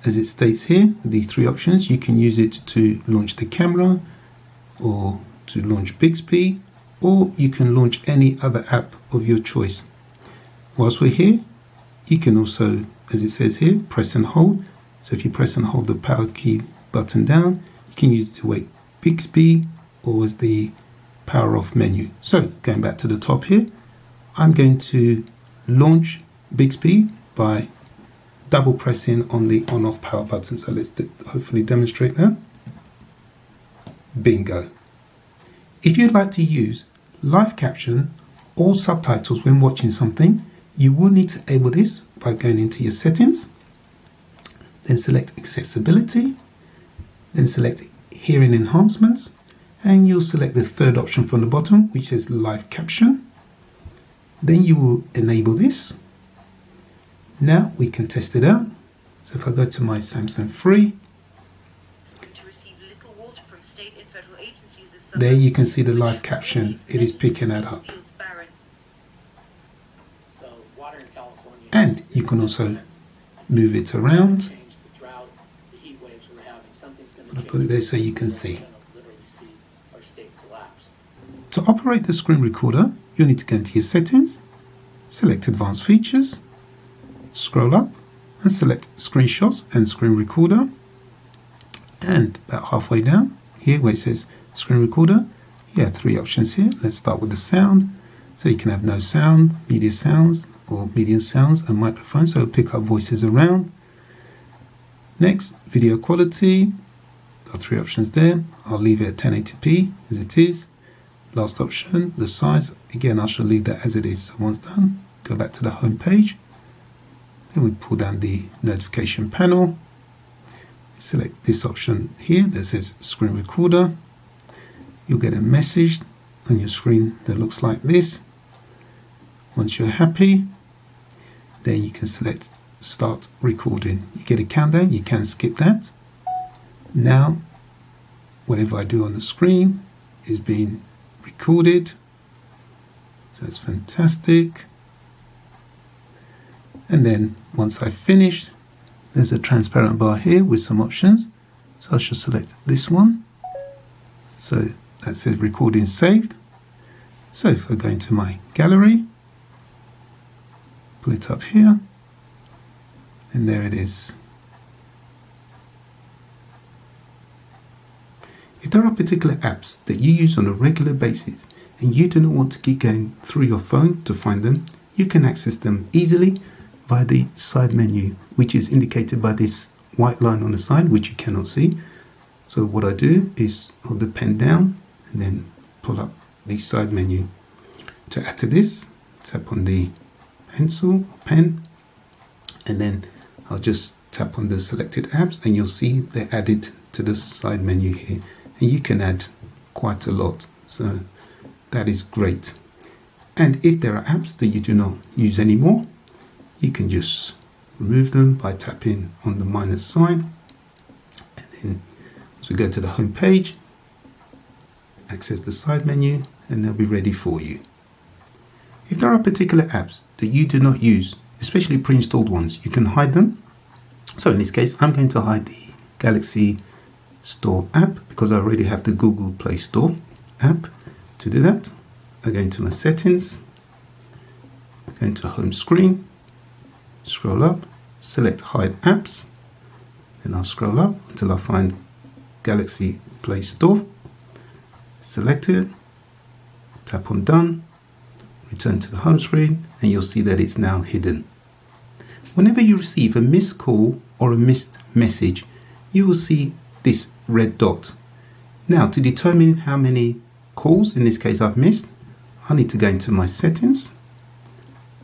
as it states here, these three options, you can use it to launch the camera or to launch Bixby, or you can launch any other app of your choice. Whilst we're here, you can also, as it says here, press and hold. So if you press and hold the power key button down, you can use it to wake Bixby or as the power off menu. So going back to the top here, I'm going to launch Bixby by double pressing on the on off power button. So let's hopefully demonstrate that. Bingo. If you'd like to use live caption or subtitles when watching something, you will need to enable this by going into your settings, then select accessibility, then select hearing enhancements, and you'll select the third option from the bottom, which is live caption. Then you will enable this. Now we can test it out. So if I go to my Samsung Free, there you can see the live caption. It is picking that up. And you can also move it around. I'll put it there so you can see. To operate the screen recorder, you'll need to go into your settings, select advanced features, scroll up and select screenshots and screen recorder. And about halfway down here where it says screen recorder, you have three options here. Let's start with the sound. So you can have no sound, media sounds, or medium sounds and microphone, so it'll pick up voices around. Next, video quality. Got three options there. I'll leave it at 1080p as it is. Last option, the size. Again, I shall leave that as it is. So once done, go back to the home page. Then we pull down the notification panel. Select this option here that says screen recorder. You'll get a message on your screen that looks like this. Once you're happy, then you can select start recording. You get a countdown, you can skip that. Now, whatever I do on the screen is being recorded. So it's fantastic. And then once I've finished, there's a transparent bar here with some options. So I should select this one. So that says recording saved. So if I go into my gallery, pull it up here, and there it is. If there are particular apps that you use on a regular basis and you do not want to keep going through your phone to find them, you can access them easily via the side menu, which is indicated by this white line on the side, which you cannot see. So what I do is hold the pen down and then pull up the side menu. To add to this, tap on the pencil or pen, and then I'll just tap on the selected apps and you'll see they're added to the side menu here. And you can add quite a lot, so that is great. And if there are apps that you do not use anymore, you can just remove them by tapping on the minus sign. And then as we go to the home page, access the side menu and they'll be ready for you. If there are particular apps that you do not use, especially pre-installed ones, you can hide them. So in this case, I'm going to hide the Galaxy Store app because I already have the Google Play Store app. To do that, I go into my settings, go into home screen, scroll up, select hide apps, then I'll scroll up until I find Galaxy Play Store, select it, tap on done, return to the home screen, and you'll see that it's now hidden. Whenever you receive a missed call or a missed message, you will see this red dot. Now, to determine how many calls, in this case, I've missed, I need to go into my settings,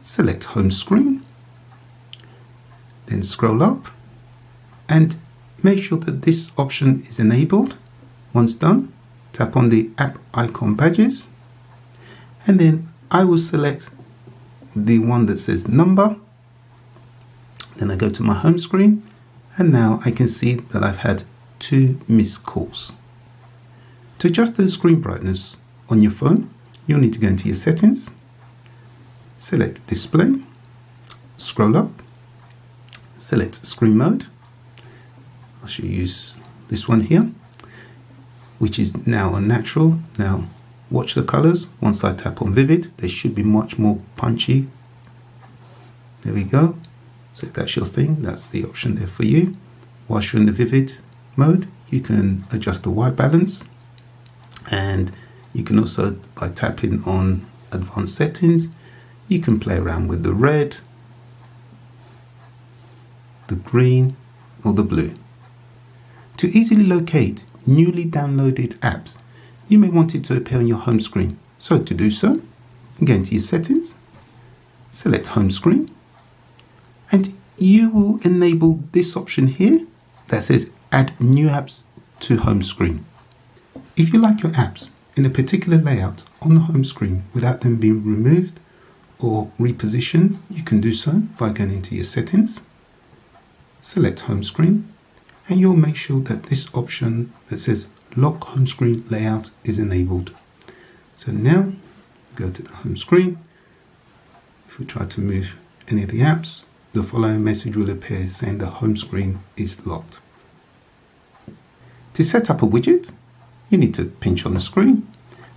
select home screen, then scroll up and make sure that this option is enabled. Once done, tap on the app icon badges, and then I will select the one that says number. Then I go to my home screen, and now I can see that I've had 2 missed calls. To adjust the screen brightness on your phone, you'll need to go into your settings, select display, scroll up, select screen mode. I should use this one here, which is now on natural. Now watch the colors. Once I tap on vivid, they should be much more punchy. There we go. So if that's your thing, that's the option there for you. Whilst you're in the vivid mode, you can adjust the white balance, and you can also, by tapping on advanced settings, you can play around with the red, the green, or the blue. To easily locate newly downloaded apps, you may want it to appear on your home screen. So to do so, you go into your settings, select home screen, and you will enable this option here that says add new apps to home screen. If you like your apps in a particular layout on the home screen without them being removed or repositioned, you can do so by going into your settings, select home screen, and you'll make sure that this option that says lock home screen layout is enabled. So now go to the home screen. If we try to move any of the apps, the following message will appear saying the home screen is locked. To set up a widget, you need to pinch on the screen.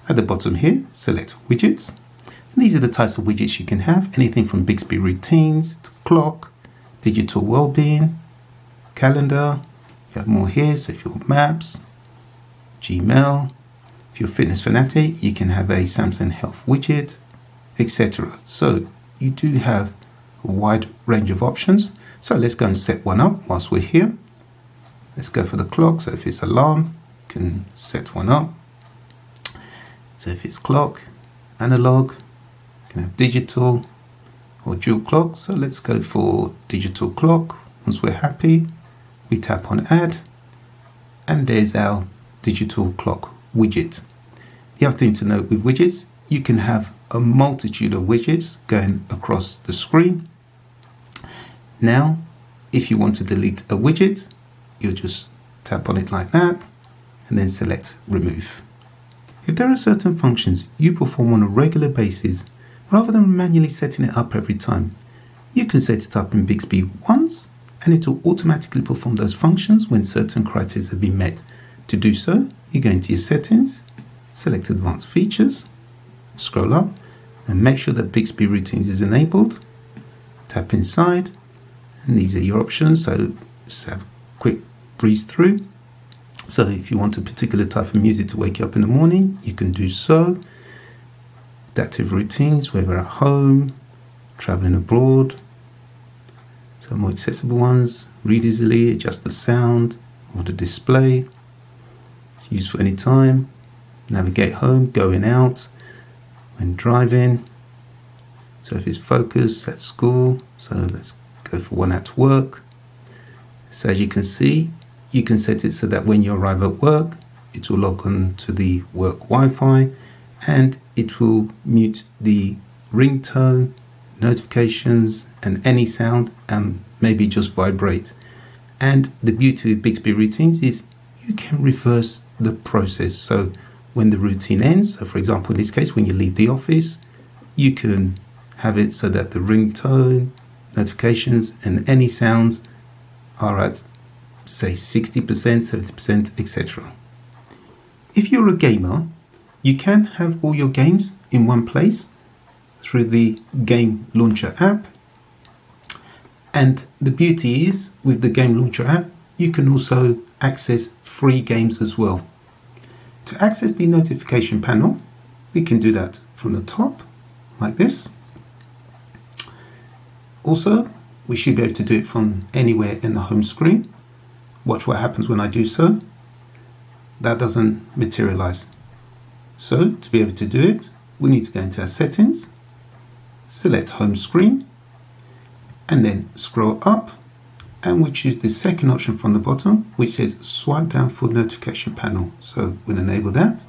At the bottom here, select widgets. And these are the types of widgets you can have, anything from Bixby Routines to clock, digital well-being, calendar. You have more here, so if you're maps, Gmail. If you're a fitness fanatic, you can have a Samsung Health widget, etc. So you do have a wide range of options. So let's go and set one up whilst we're here. Let's go for the clock. So if it's alarm, you can set one up. So if it's clock, analog, you can have digital or dual clock. So let's go for digital clock. Once we're happy, we tap on add, and there's our digital clock widget. The other thing to note with widgets, you can have a multitude of widgets going across the screen. Now, if you want to delete a widget, you'll just tap on it like that and then select remove. If there are certain functions you perform on a regular basis, rather than manually setting it up every time, you can set it up in Bixby once and it will automatically perform those functions when certain criteria have been met. To do so, you go into your settings, select advanced features, scroll up and make sure that Bixby Routines is enabled. Tap inside and these are your options, so just have a quick breeze through. So if you want a particular type of music to wake you up in the morning, you can do so. Adaptive routines, whether at home, traveling abroad. Some more accessible ones, read easily, adjust the sound or the display. It's used for any time. Navigate home, going out, when driving. So if it's focus at school, so let's go for one at work. So as you can see, you can set it so that when you arrive at work, it will log on to the work Wi-Fi and it will mute the ringtone, notifications and any sound and maybe just vibrate. And the beauty of Bixby Routines is you can reverse the process. So when the routine ends, so for example in this case when you leave the office, you can have it so that the ringtone, notifications and any sounds are at say 60%, 70%, etc. If you're a gamer, you can have all your games in one place through the Game Launcher app. And the beauty is with the Game Launcher app, you can also access free games as well. To access the notification panel, we can do that from the top like this. Also, we should be able to do it from anywhere in the home screen. Watch what happens when I do so. That doesn't materialize. So to be able to do it, we need to go into our settings, select home screen, and then scroll up and we choose the second option from the bottom, which says swipe down for notification panel. So we'll enable that.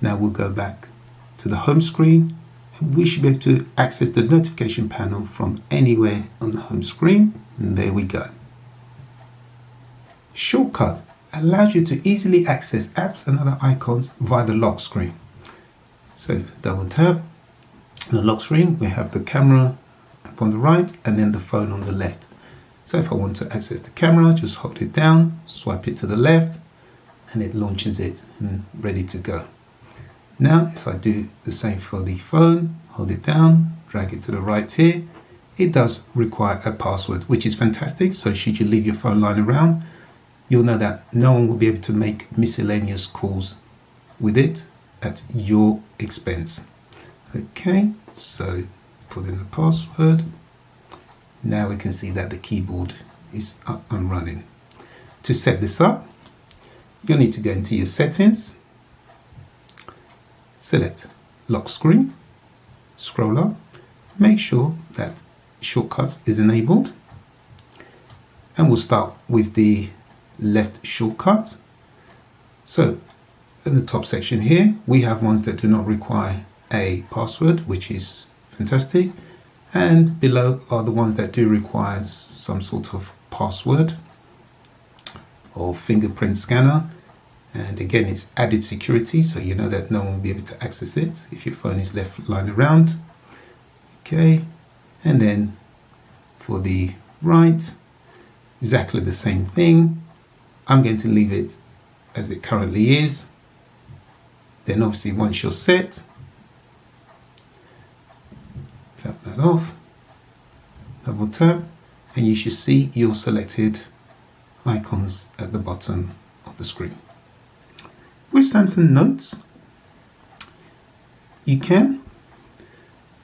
Now we'll go back to the home screen and we should be able to access the notification panel from anywhere on the home screen. And there we go. Shortcut allows you to easily access apps and other icons via the lock screen. So double tap. On the lock screen, we have the camera up on the right and then the phone on the left. So if I want to access the camera, just hold it down, swipe it to the left, and it launches it and ready to go. Now, if I do the same for the phone, hold it down, drag it to the right here, it does require a password, which is fantastic. So should you leave your phone lying around, you'll know that no one will be able to make miscellaneous calls with it at your expense. Okay, so put in the password. Now we can see that the keyboard is up and running. To set this up, you'll need to go into your settings, select lock screen, scroll up, make sure that shortcuts is enabled, and we'll start with the left shortcut. So in the top section here, we have ones that do not require a password, which is fantastic. And below are the ones that do require some sort of password or fingerprint scanner. And again, it's added security, so you know that no one will be able to access it if your phone is left lying around. Okay, and then for the right, exactly the same thing. I'm going to leave it as it currently is. Then obviously once you're set, tap that off, double tap, and you should see your selected icons at the bottom of the screen. With Samsung Notes, you can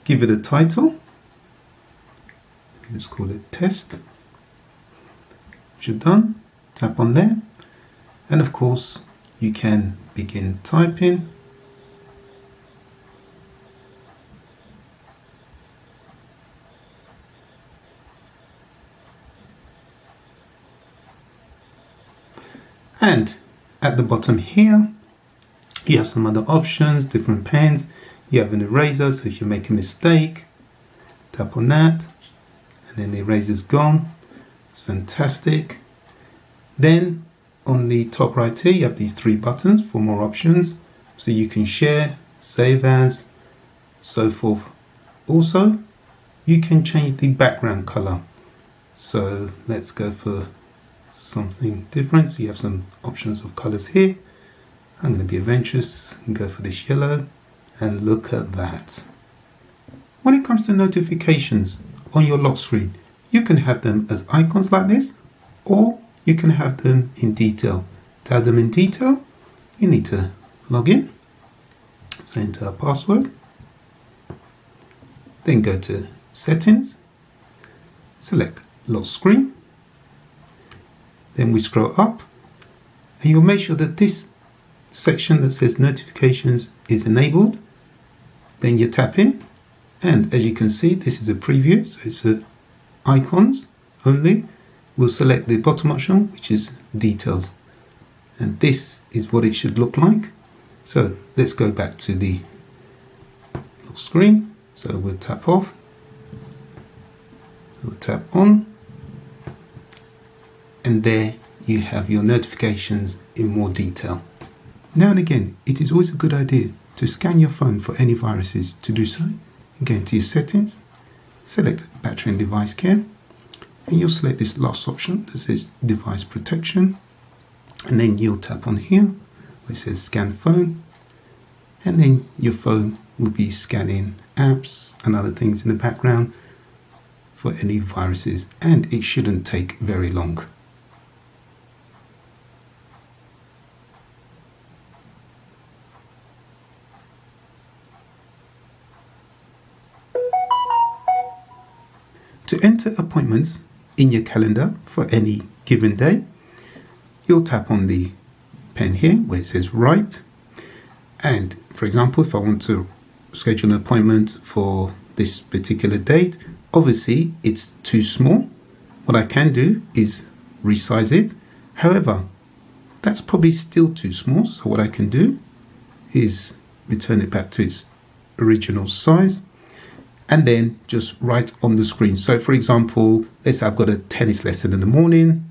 give it a title. Let's call it test. Once you're done, tap on there, and of course you can begin typing. And at the bottom here, You have some other options, different pens. You have an eraser, so if you make a mistake, tap on that, and then the eraser's gone. It's fantastic. Then on the top right here, you have these 3 buttons for more options. So you can share, save as, so forth. Also, you can change the background color. So let's go for something different. So you have some options of colors here. I'm going to be adventurous and go for this yellow, and look at that. When it comes to notifications on your lock screen, you can have them as icons like this, or you can have them in detail. To have them in detail, you need to log in. So enter a password. Then go to settings, select lock screen. Then we scroll up, and you'll make sure that this section that says notifications is enabled. Then you tap in, and as you can see, this is a preview, so it's icons only. We'll select the bottom option, which is details, and this is what it should look like. So let's go back to the lock screen. So we'll tap off, we'll tap on, and there you have your notifications in more detail. Now and again, it is always a good idea to scan your phone for any viruses. To do so, go into your settings, select battery and device care, and you'll select this last option that says device protection, and then you'll tap on here where it says scan phone, and then your phone will be scanning apps and other things in the background for any viruses, and it shouldn't take very long. To enter appointments in your calendar for any given day, you'll tap on the pen here where it says write. And for example, if I want to schedule an appointment for this particular date, obviously it's too small. What I can do is resize it. However, that's probably still too small. So what I can do is return it back to its original size, and then just write on the screen. So for example, let's say I've got a tennis lesson in the morning,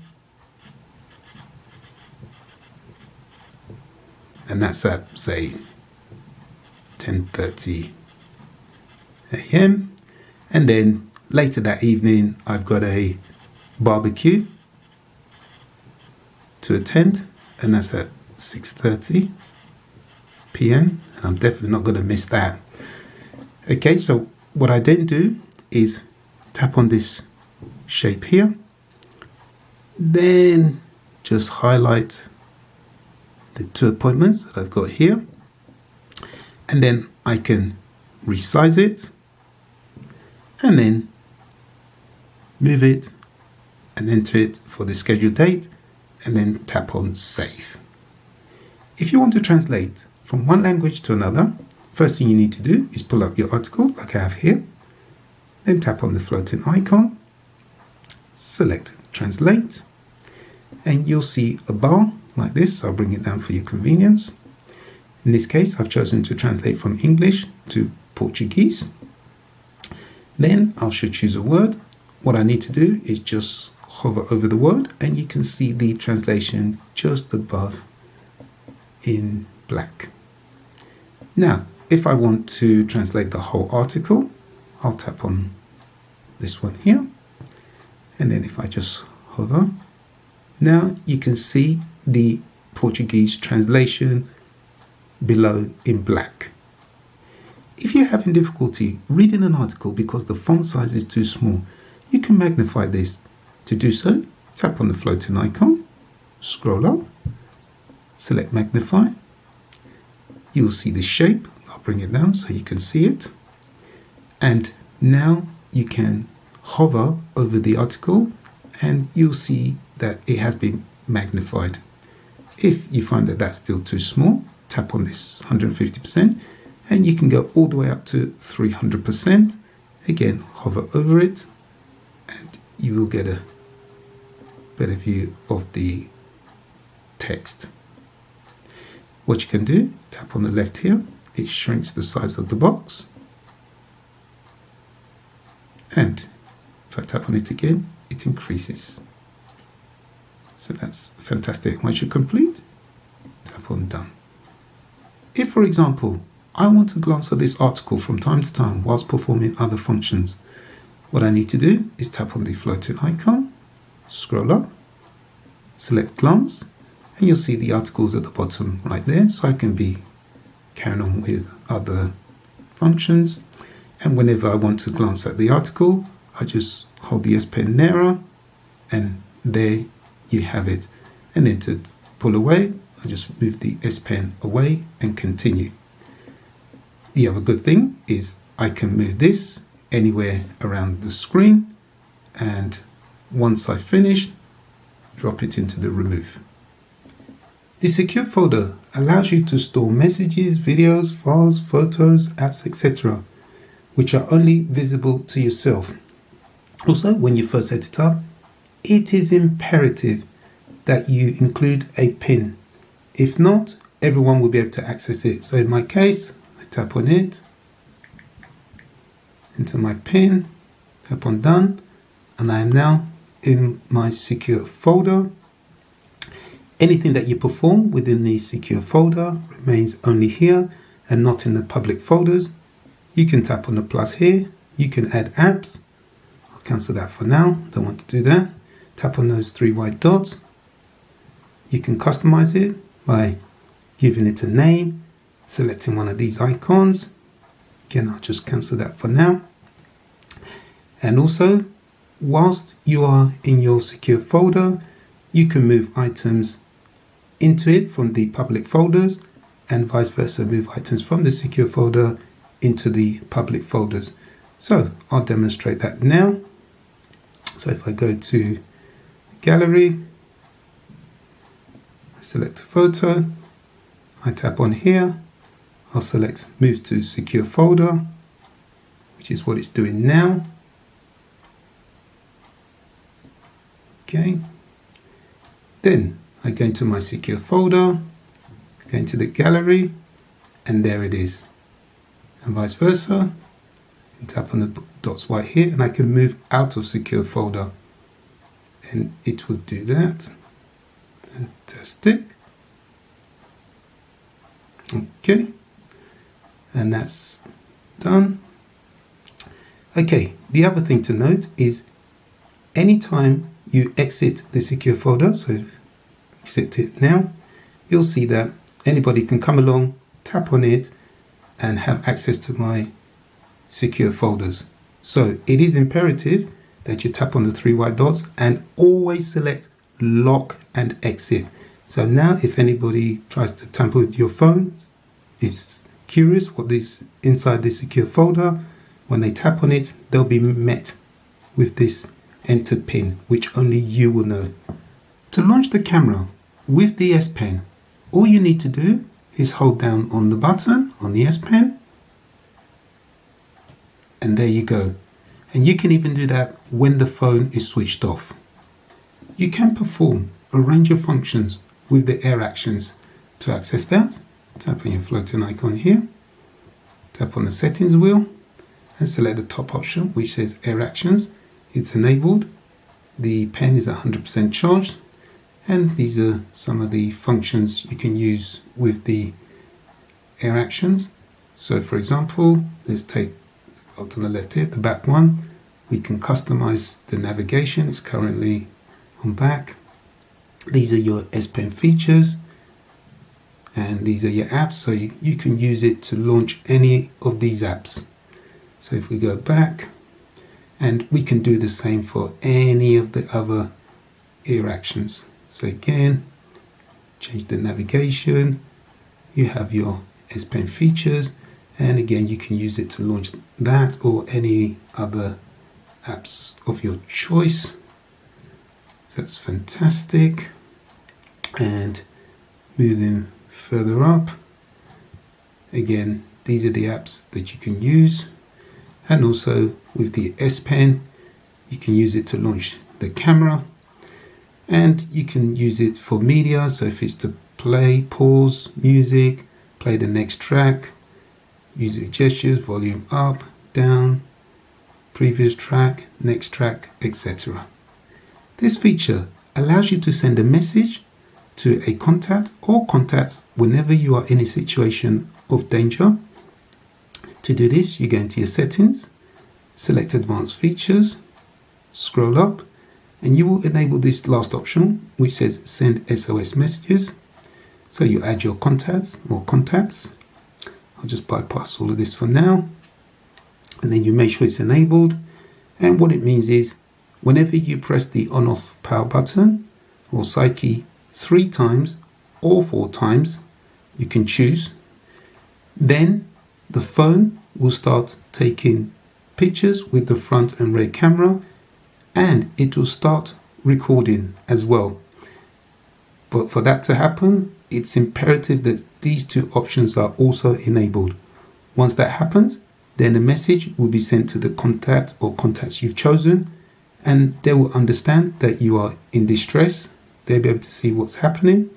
and that's at, say, 10:30 a.m. And then later that evening, I've got a barbecue to attend, and that's at 6:30 p.m. And I'm definitely not going to miss that. Okay, so what I then do is tap on this shape here, then just highlight the 2 appointments that I've got here, and then I can resize it, and then move it and enter it for the scheduled date, and then tap on save. If you want to translate from one language to another, first thing you need to do is pull up your article like I have here, then tap on the floating icon, select translate, and you'll see a bar like this. I'll bring it down for your convenience. In this case, I've chosen to translate from English to Portuguese. Then I should choose a word. What I need to do is just hover over the word, and you can see the translation just above in black. Now, if I want to translate the whole article, I'll tap on this one here, and then if I just hover, now you can see the Portuguese translation below in black. If you're having difficulty reading an article because the font size is too small, you can magnify this. To do so, tap on the floating icon, scroll up, select magnify. You will see the shape. I'll bring it down so you can see it. And now you can hover over the article and you'll see that it has been magnified. If you find that that's still too small, tap on this 150% and you can go all the way up to 300%. Again, hover over it and you will get a better view of the text. What you can do, tap on the left here, it shrinks the size of the box. And if I tap on it again, it increases. So that's fantastic. Once you're complete, tap on done. If, for example, I want to glance at this article from time to time whilst performing other functions, what I need to do is tap on the floating icon, scroll up, select glance, and you'll see the articles at the bottom right there, so I can be carrying on with other functions. And whenever I want to glance at the article, I just hold the S Pen nearer, and there you have it. And then to pull away, I just move the S Pen away and continue. The other good thing is I can move this anywhere around the screen, and once I've finished, drop it into the remove. The secure folder allows you to store messages, videos, files, photos, apps, etc., which are only visible to yourself. Also, when you first set it up, it is imperative that you include a PIN. If not, everyone will be able to access it. So in my case, I tap on it, enter my PIN, tap on done, and I am now in my secure folder. Anything that you perform within the secure folder remains only here and not in the public folders. You can tap on the plus here. You can add apps. I'll cancel that for now. Don't want to do that. Tap on those 3 white dots. You can customize it by giving it a name, selecting one of these icons. Again, I'll just cancel that for now. And also, whilst you are in your secure folder, you can move items into it from the public folders, and vice versa, move items from the secure folder into the public folders. So I'll demonstrate that now. So if I go to gallery, I select a photo, I tap on here, I'll select move to secure folder, which is what it's doing now. Okay. Then I go into my secure folder, go into the gallery, and there it is. And vice versa, and tap on the dots right here, and I can move out of secure folder, and it will do that. Fantastic. Okay, and that's done. Okay, the other thing to note is anytime you exit the secure folder, so exit it now, you'll see that anybody can come along, tap on it, and have access to my secure folders. So it is imperative that you tap on the 3 white dots and always select lock and exit. So now if anybody tries to tamper with your phones, is curious what is inside the secure folder, when they tap on it, they'll be met with this enter PIN, which only you will know. To launch the camera with the S Pen, all you need to do is hold down on the button on the S Pen, and there you go. And you can even do that when the phone is switched off. You can perform a range of functions with the air actions. To access that, tap on your floating icon here, tap on the settings wheel, and select the top option which says air actions. It's enabled. The pen is 100% charged, and these are some of the functions you can use with the air actions. So for example, let's take out on the left here, the back one. We can customize the navigation. It's currently on back. These are your S Pen features, and these are your apps, so you can use it to launch any of these apps. So if we go back, and we can do the same for any of the other air actions. So again, change the navigation, you have your S Pen features, and again you can use it to launch that or any other apps of your choice. So that's fantastic. And moving further up, again, these are the apps that you can use. And also with the S Pen, you can use it to launch the camera, and you can use it for media. So if it's to play, pause, music, play the next track, music gestures, volume up, down, previous track, next track, etc. This feature allows you to send a message to a contact or contacts whenever you are in a situation of danger. To do this, you go into your settings, select advanced features, scroll up, and you will enable this last option which says send SOS messages. So you add your contacts or contacts. I'll just bypass all of this for now, and then you make sure it's enabled. And what it means is whenever you press the on off power button or side key 3 times or 4 times, you can choose, then the phone will start taking pictures with the front and rear camera, and it will start recording as well. But for that to happen, it's imperative that these 2 options are also enabled. Once that happens, then a message will be sent to the contact or contacts you've chosen, and they will understand that you are in distress. They'll be able to see what's happening,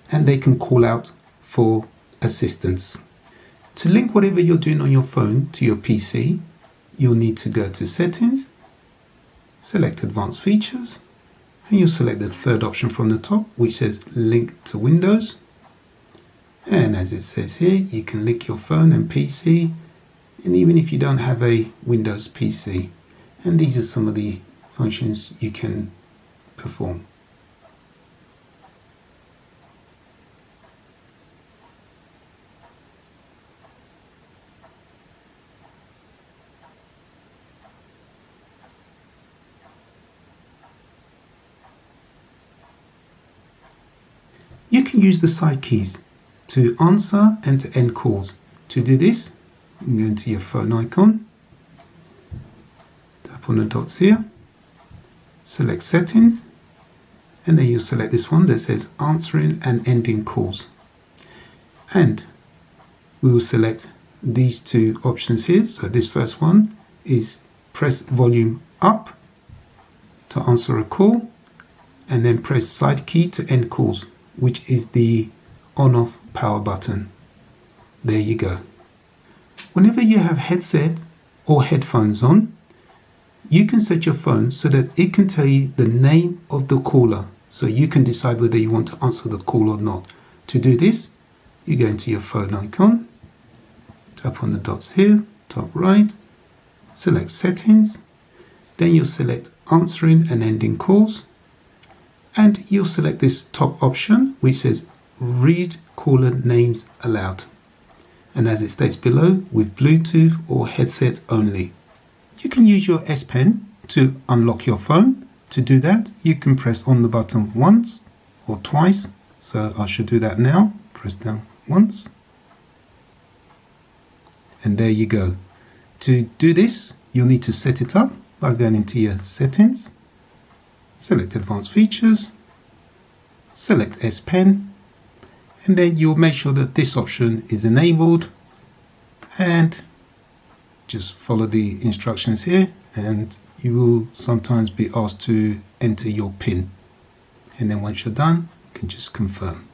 and they can call out for assistance. To link whatever you're doing on your phone to your PC, you'll need to go to Settings, select Advanced Features, and you'll select the 3rd option from the top, which says Link to Windows. And as it says here, you can link your phone and PC, and even if you don't have a Windows PC. And these are some of the functions you can perform. You can use the side keys to answer and to end calls. To do this, you go into your phone icon, tap on the dots here, select Settings, and then you select this one that says Answering and Ending Calls. And we will select these 2 options here. So this first one is press volume up to answer a call, and then press side key to end calls, which is the on-off power button. There you go. Whenever you have headset or headphones on, you can set your phone so that it can tell you the name of the caller, so you can decide whether you want to answer the call or not. To do this, you go into your phone icon, tap on the dots here, top right, select Settings, then you'll select Answering and Ending Calls, and you'll select this top option which says Read Caller Names Aloud, and as it states below, with Bluetooth or headset only. You can use your S Pen to unlock your phone. To do that, you can press on the button once or twice. So I should do that now. Press down once, and there you go. To do this, you'll need to set it up by going into your settings, select Advanced Features, select S Pen, and then you'll make sure that this option is enabled, and just follow the instructions here, and you will sometimes be asked to enter your PIN, and then once you're done, you can just confirm.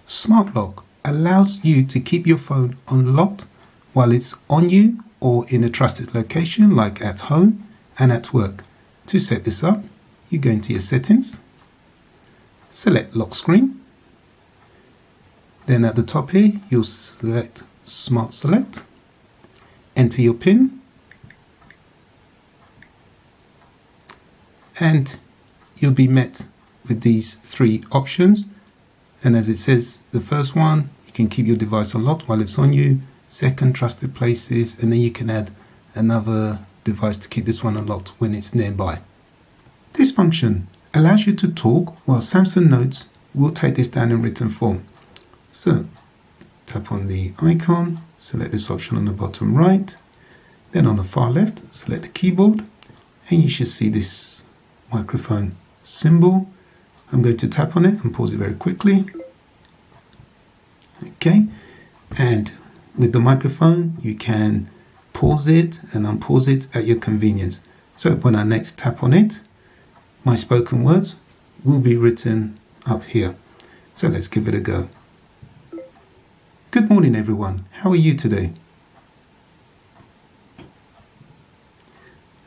Smart Lock allows you to keep your phone unlocked while it's on you or in a trusted location like at home and at work. To set this up, you go into your settings, select lock screen, then at the top here you'll select Smart Select, enter your PIN, and you'll be met with these 3 options. And as it says, the first one, you can keep your device unlocked while it's on you. Second, trusted places, and then you can add another device to keep this one unlocked when it's nearby. This function allows you to talk while Samsung Notes will take this down in written form. So tap on the icon, select this option on the bottom right, then on the far left select the keyboard, and you should see this microphone symbol. I'm going to tap on it and pause it very quickly. Okay, and with the microphone you can pause it and unpause it at your convenience. So when I next tap on it, my spoken words will be written up here. So let's give it a go. Good morning everyone, how are you today?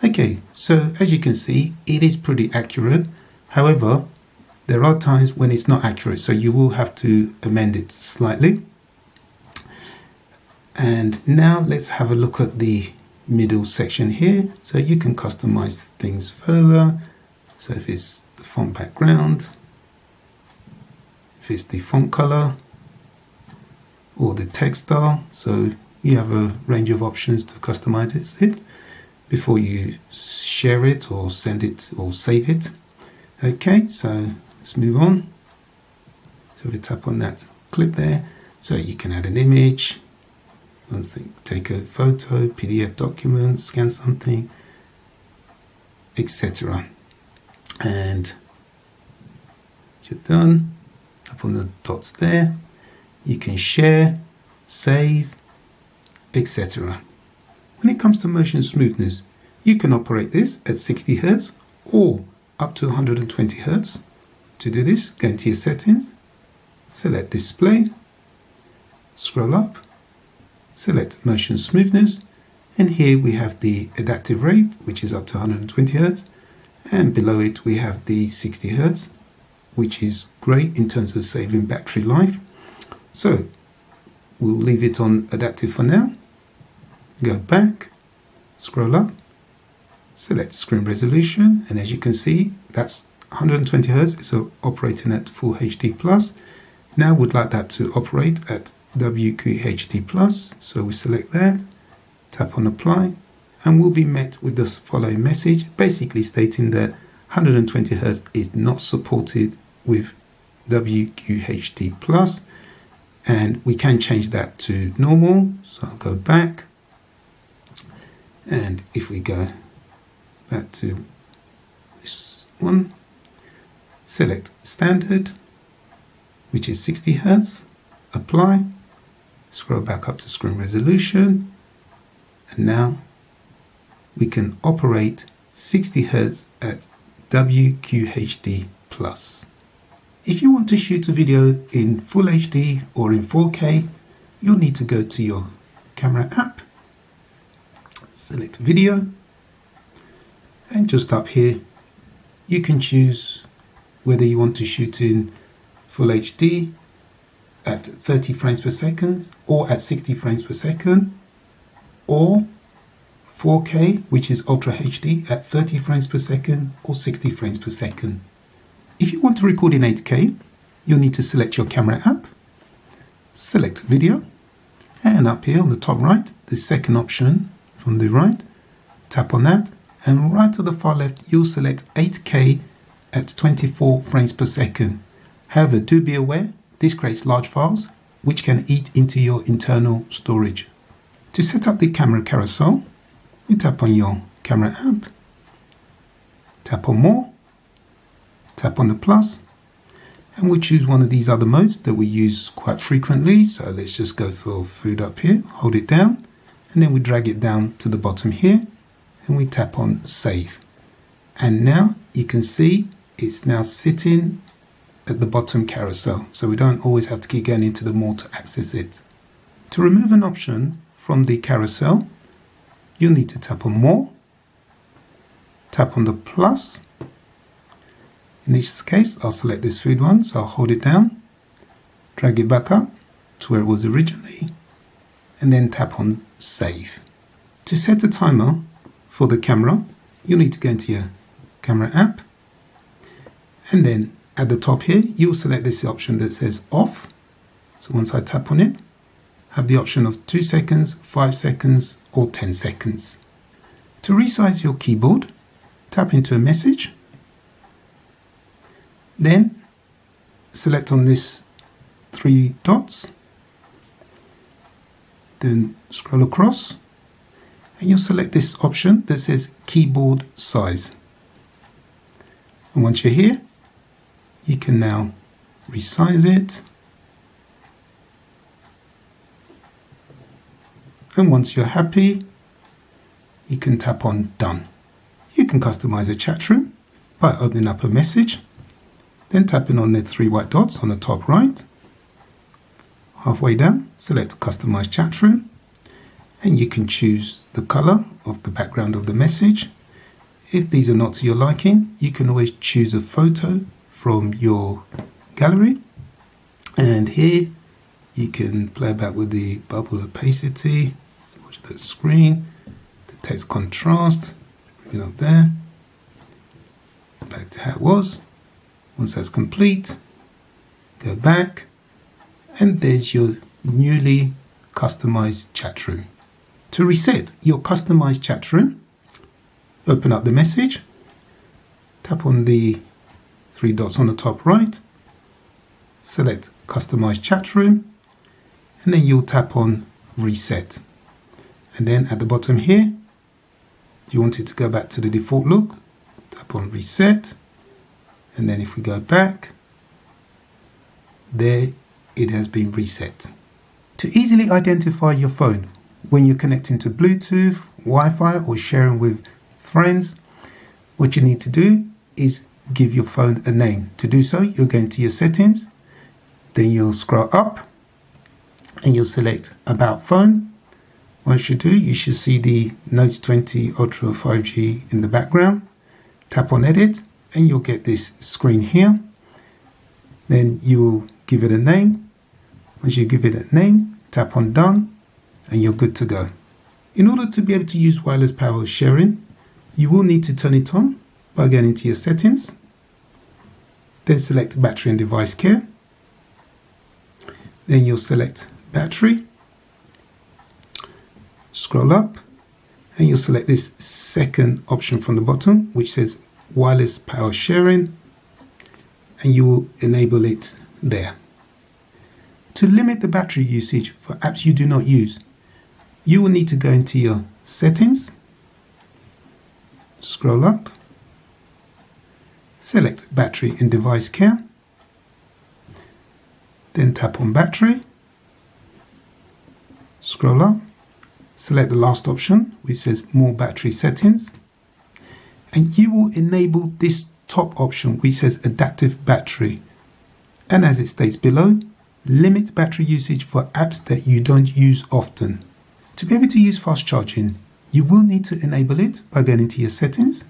Okay, so as you can see, it is pretty accurate. However, there are times when it's not accurate, so you will have to amend it slightly. And now let's have a look at the middle section here. So you can customize things further. So if it's the font background, if it's the font color, or the text style. So you have a range of options to customize it before you share it or send it or save it. Okay, so let's move on. So if we tap on that clip there, so you can add an image, take a photo, PDF document, scan something, etc. And you're done. Tap on the dots there. You can share, save, etc. When it comes to motion smoothness, you can operate this at 60 Hz or up to 120 Hz. To do this, go into your settings, select display, scroll up, select motion smoothness, and here we have the adaptive rate, which is up to 120 Hz, and below it we have the 60 Hz, which is great in terms of saving battery life. So we'll leave it on adaptive for now. Go back, scroll up, select screen resolution, and as you can see, that's 120 Hz, so operating at full HD plus. Now we'd like that to operate at WQHD plus, so we select that, tap on apply, and we'll be met with the following message, basically stating that 120 Hz is not supported with WQHD plus, and we can change that to normal. So I'll go back, and if we go back to this one, select standard, which is 60 Hz, apply, scroll back up to screen resolution, and now we can operate 60 Hz at WQHD plus. If you want to shoot a video in full HD or in 4K, you'll need to go to your camera app, select video, and just up here you can choose whether you want to shoot in full HD at 30 frames per second or at 60 frames per second, or 4K, which is Ultra HD, at 30 frames per second or 60 frames per second. If you want to record in 8K, you'll need to select your camera app, select video, and up here on the top right, the second option from the right, tap on that, and right to the far left, you'll select 8K at 24 frames per second. However, do be aware, this creates large files which can eat into your internal storage. To set up the camera carousel, you tap on your camera app, tap on more, tap on the plus, and we'll choose one of these other modes that we use quite frequently. So let's just go for food up here, hold it down, and then we drag it down to the bottom here, and we tap on save. And now you can see it's now sitting at the bottom carousel, so we don't always have to keep going into the more to access it. To remove an option from the carousel, you'll need to tap on more, tap on the plus. In this case, I'll select this food one, so I'll hold it down, drag it back up to where it was originally, and then tap on save. To set a timer for the camera, you'll need to go into your camera app, and then at the top here, you'll select this option that says off. So once I tap on it, have the option of 2 seconds, 5 seconds, or 10 seconds. To resize your keyboard, tap into a message, then select on this 3 dots, then scroll across, and you'll select this option that says keyboard size. And once you're here, you can now resize it. And once you're happy, you can tap on done. You can customize a chat room by opening up a message, Then tapping on the 3 white dots on the top right. Halfway down, select Customize Chat Room, and you can choose the color of the background of the message. If these are not to your liking, you can always choose a photo from your gallery, and here you can play about with the bubble opacity, so watch the screen, the text contrast, bring it up there, back to how it was. Once that's complete, go back, and there's your newly customized chat room. To reset your customized chat room, open up the message, tap on the 3 dots on the top right, select Customize Chat Room, and then you'll tap on Reset. And then at the bottom here, do you want it to go back to the default look? Tap on Reset, and then if we go back, there it has been reset. To easily identify your phone when you're connecting to Bluetooth, Wi-Fi, or sharing with friends, what you need to do is give your phone a name. To do so, you'll go into your settings, then you'll scroll up and you'll select About Phone. Once you do, you should see the Note 20 Ultra 5G in the background. Tap on Edit and you'll get this screen here. Then you will give it a name. Once you give it a name, tap on Done and you're good to go. In order to be able to use wireless power sharing, you will need to turn it on by going into your settings, then select Battery and Device Care, then you'll select Battery, scroll up, and you'll select this second option from the bottom which says Wireless Power Sharing, and you will enable it there. To limit the battery usage for apps you do not use, you will need to go into your settings, scroll up, select Battery and Device Care, then tap on Battery, scroll up, select the last option which says More Battery Settings, and you will enable this top option which says Adaptive Battery, and as it states below, limit battery usage for apps that you don't use often. To be able to use fast charging, you will need to enable it by going into your settings,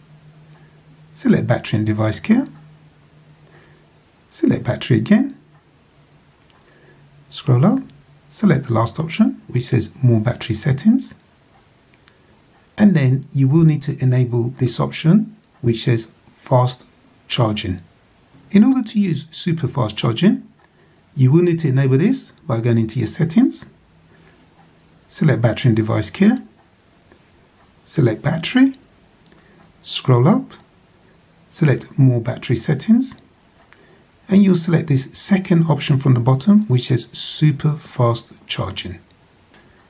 select Battery and Device Care, select Battery again, scroll up, select the last option which says More Battery Settings, and then you will need to enable this option which says Fast Charging. In order to use super fast charging, you will need to enable this by going into your settings, select Battery and Device Care, select Battery, scroll up, select More Battery Settings, and you'll select this second option from the bottom which says Super Fast Charging.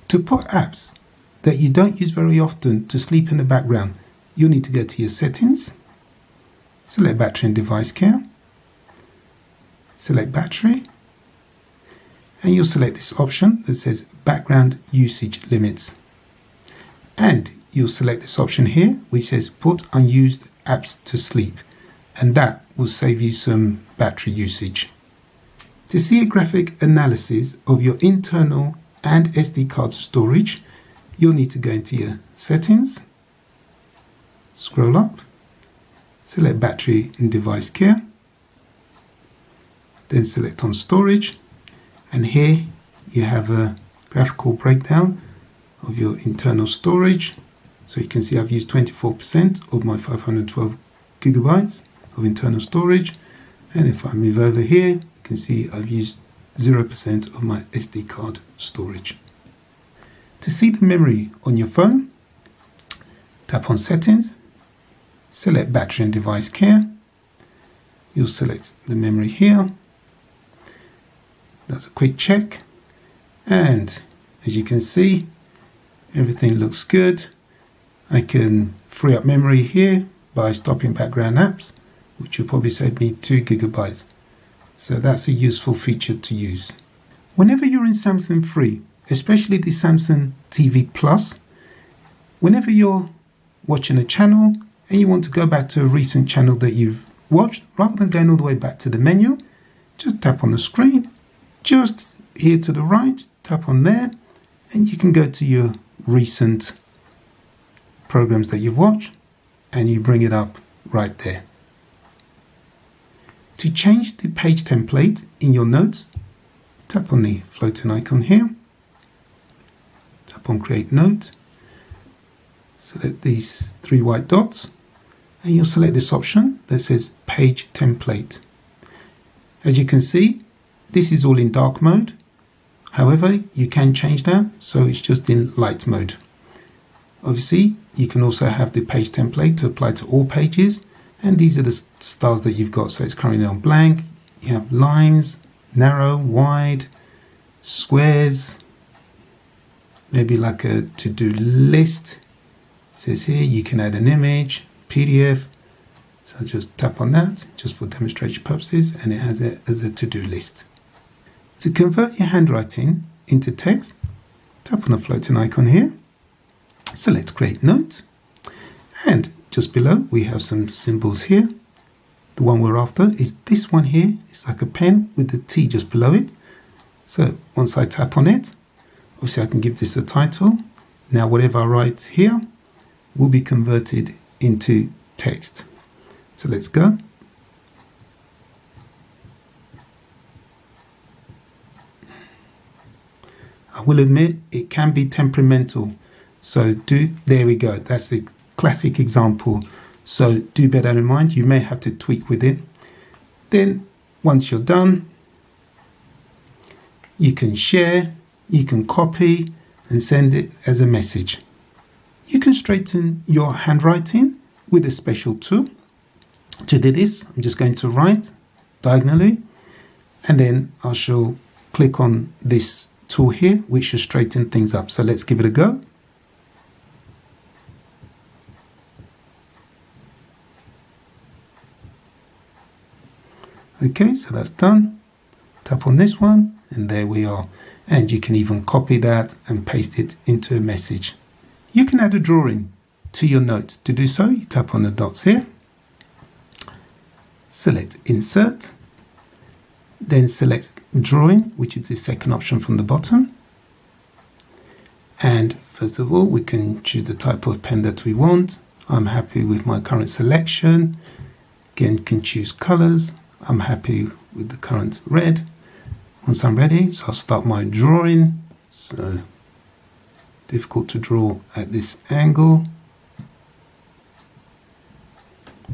To put apps that you don't use very often to sleep in the background, you'll need to go to your settings, select Battery and Device Care, select Battery, and you'll select this option that says Background Usage Limits. And you'll select this option here which says Put Unused Apps to Sleep, and that will save you some battery usage. To see a graphic analysis of your internal and SD card storage, you'll need to go into your settings, scroll up, select Battery and Device Care, then select on Storage, and here you have a graphical breakdown of your internal storage. So you can see I've used 24% of my 512 gigabytes of internal storage, and if I move over here you can see I've used 0% of my SD card storage. To see the memory on your phone, tap on Settings, select Battery and Device Care, you'll select the memory here. That's a quick check, and as you can see everything looks good. I can free up memory here by stopping background apps, which will probably save me 2 gigabytes. So that's a useful feature to use. Whenever you're in Samsung Free, especially the Samsung TV Plus, whenever you're watching a channel and you want to go back to a recent channel that you've watched, rather than going all the way back to the menu, just tap on the screen, just here to the right, tap on there, and you can go to your recent programs that you've watched, and you bring it up right there. To change the page template in your notes, tap on the floating icon here, tap on Create Note, select these 3 white dots, and you'll select this option that says Page Template. As you can see, this is all in dark mode. However, you can change that, so it's just in light mode. Obviously, you can also have the page template to apply to all pages, and these are the styles that you've got. So it's currently on blank, you have lines, narrow, wide, squares, maybe like a to-do list. It says here you can add an image, PDF. So just tap on that just for demonstration purposes, and it has it as a to-do list. To convert your handwriting into text, tap on the floating icon here, select Create Note, and just below we have some symbols here. The one we're after is this one here. It's like a pen with the T just below it. So once I tap on it, obviously I can give this a title. Now whatever I write here will be converted into text. So let's go. I will admit it can be temperamental. So there we go. That's a classic example. So do bear that in mind. You may have to tweak with it. Then once you're done, you can share, you can copy and send it as a message. You can straighten your handwriting with a special tool. To do this, I'm just going to write diagonally, and then I shall click on this tool here, which should straighten things up. So let's give it a go. Okay, so that's done. Tap on this one, and there we are. And you can even copy that and paste it into a message. You can add a drawing to your note. To do so, you tap on the dots here, select Insert, then select Drawing, which is the second option from the bottom. And first of all, we can choose the type of pen that we want. I'm happy with my current selection. Again, can choose colors. I'm happy with the current red. Once I'm ready, so I'll start my drawing. So difficult to draw at this angle.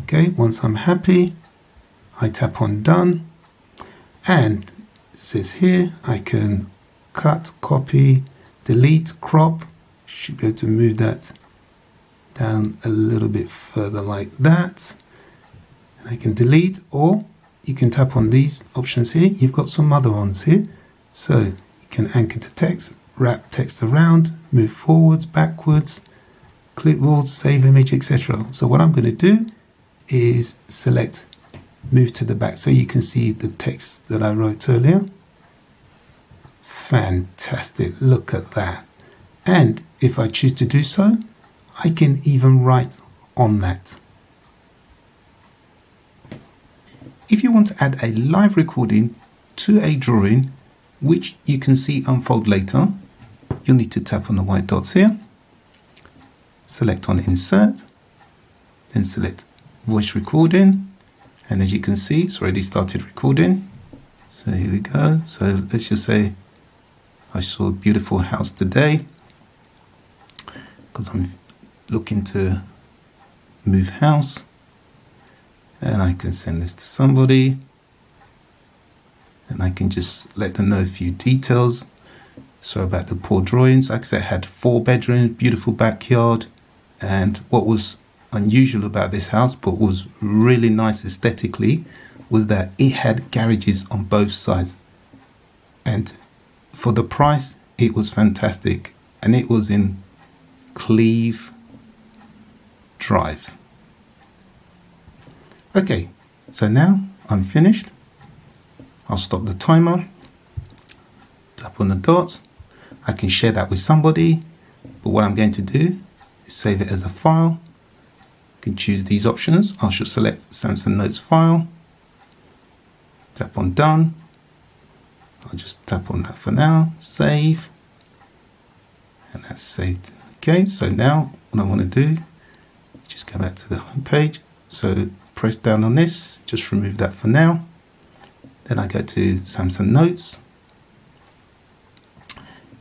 Okay, once I'm happy, I tap on Done, and it says here I can cut, copy, delete, crop. Should be able to move that down a little bit further like that. And I can delete, or you can tap on these options here. You've got some other ones here. So you can anchor to text, wrap text around, move forwards, backwards, clipboard, save image, etc. So what I'm going to do is select move to the back so you can see the text that I wrote earlier. Fantastic, look at that. And if I choose to do so, I can even write on that. If you want to add a live recording to a drawing, which you can see unfold later, you'll need to tap on the white dots here, select on Insert, then select Voice Recording, and as you can see, it's already started recording. So here we go. So let's just say I saw a beautiful house today, because I'm looking to move house. And I can send this to somebody, and I can just let them know a few details. So about the poor drawings, like I said, I had 4 bedrooms, beautiful backyard, and what was unusual about this house, but was really nice aesthetically, was that it had garages on both sides. And for the price, it was fantastic, and it was in Cleve Drive. Okay, so now I'm finished. I'll stop the timer, tap on the dots. I can share that with somebody, but what I'm going to do is save it as a file, can choose these options. I shall select Samsung Notes file, tap on done. I'll just tap on that for now, save, and that's saved. Okay, so now what I want to do, just go back to the home page. So press down on this, just remove that for now. Then I go to Samsung Notes,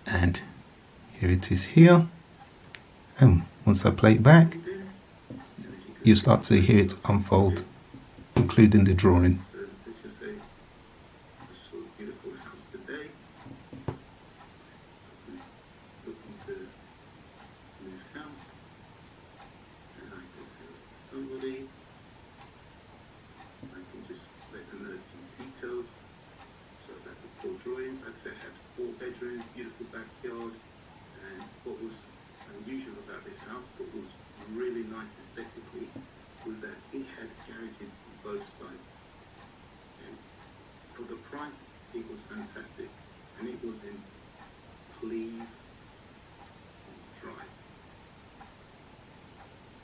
and here it is here. And once I play it back, you'll start to hear it unfold, including the drawing. So let's just say, I saw a beautiful house today. Looking to this house, and I can send it to somebody. I can just let them know a few details. So about the 4 drawings, I'd say I had 4 bedrooms, beautiful backyard, and what was unusual about this house, but was really nice aesthetically, was that it had garages on both sides, and for the price it was fantastic, and it was in Cleve Drive.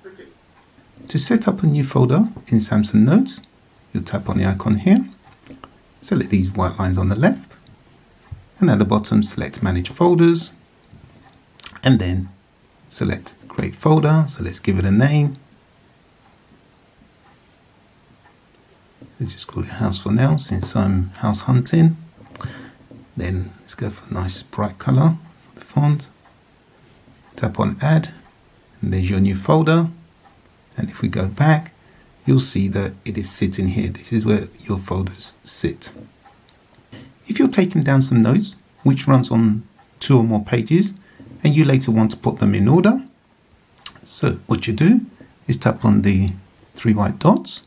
Okay. To set up a new folder in Samsung Notes, you'll tap on the icon here, select these white lines on the left, and at the bottom select Manage Folders, and then select Create Folder. So let's give it a name. Let's just call it House for now, since I'm house hunting. Then let's go for a nice bright color for the font. Tap on Add, and there's your new folder. And if we go back, you'll see that it is sitting here. This is where your folders sit. If you're taking down some notes, which runs on 2 or more pages, and you later want to put them in order, so what you do is tap on the 3 white dots,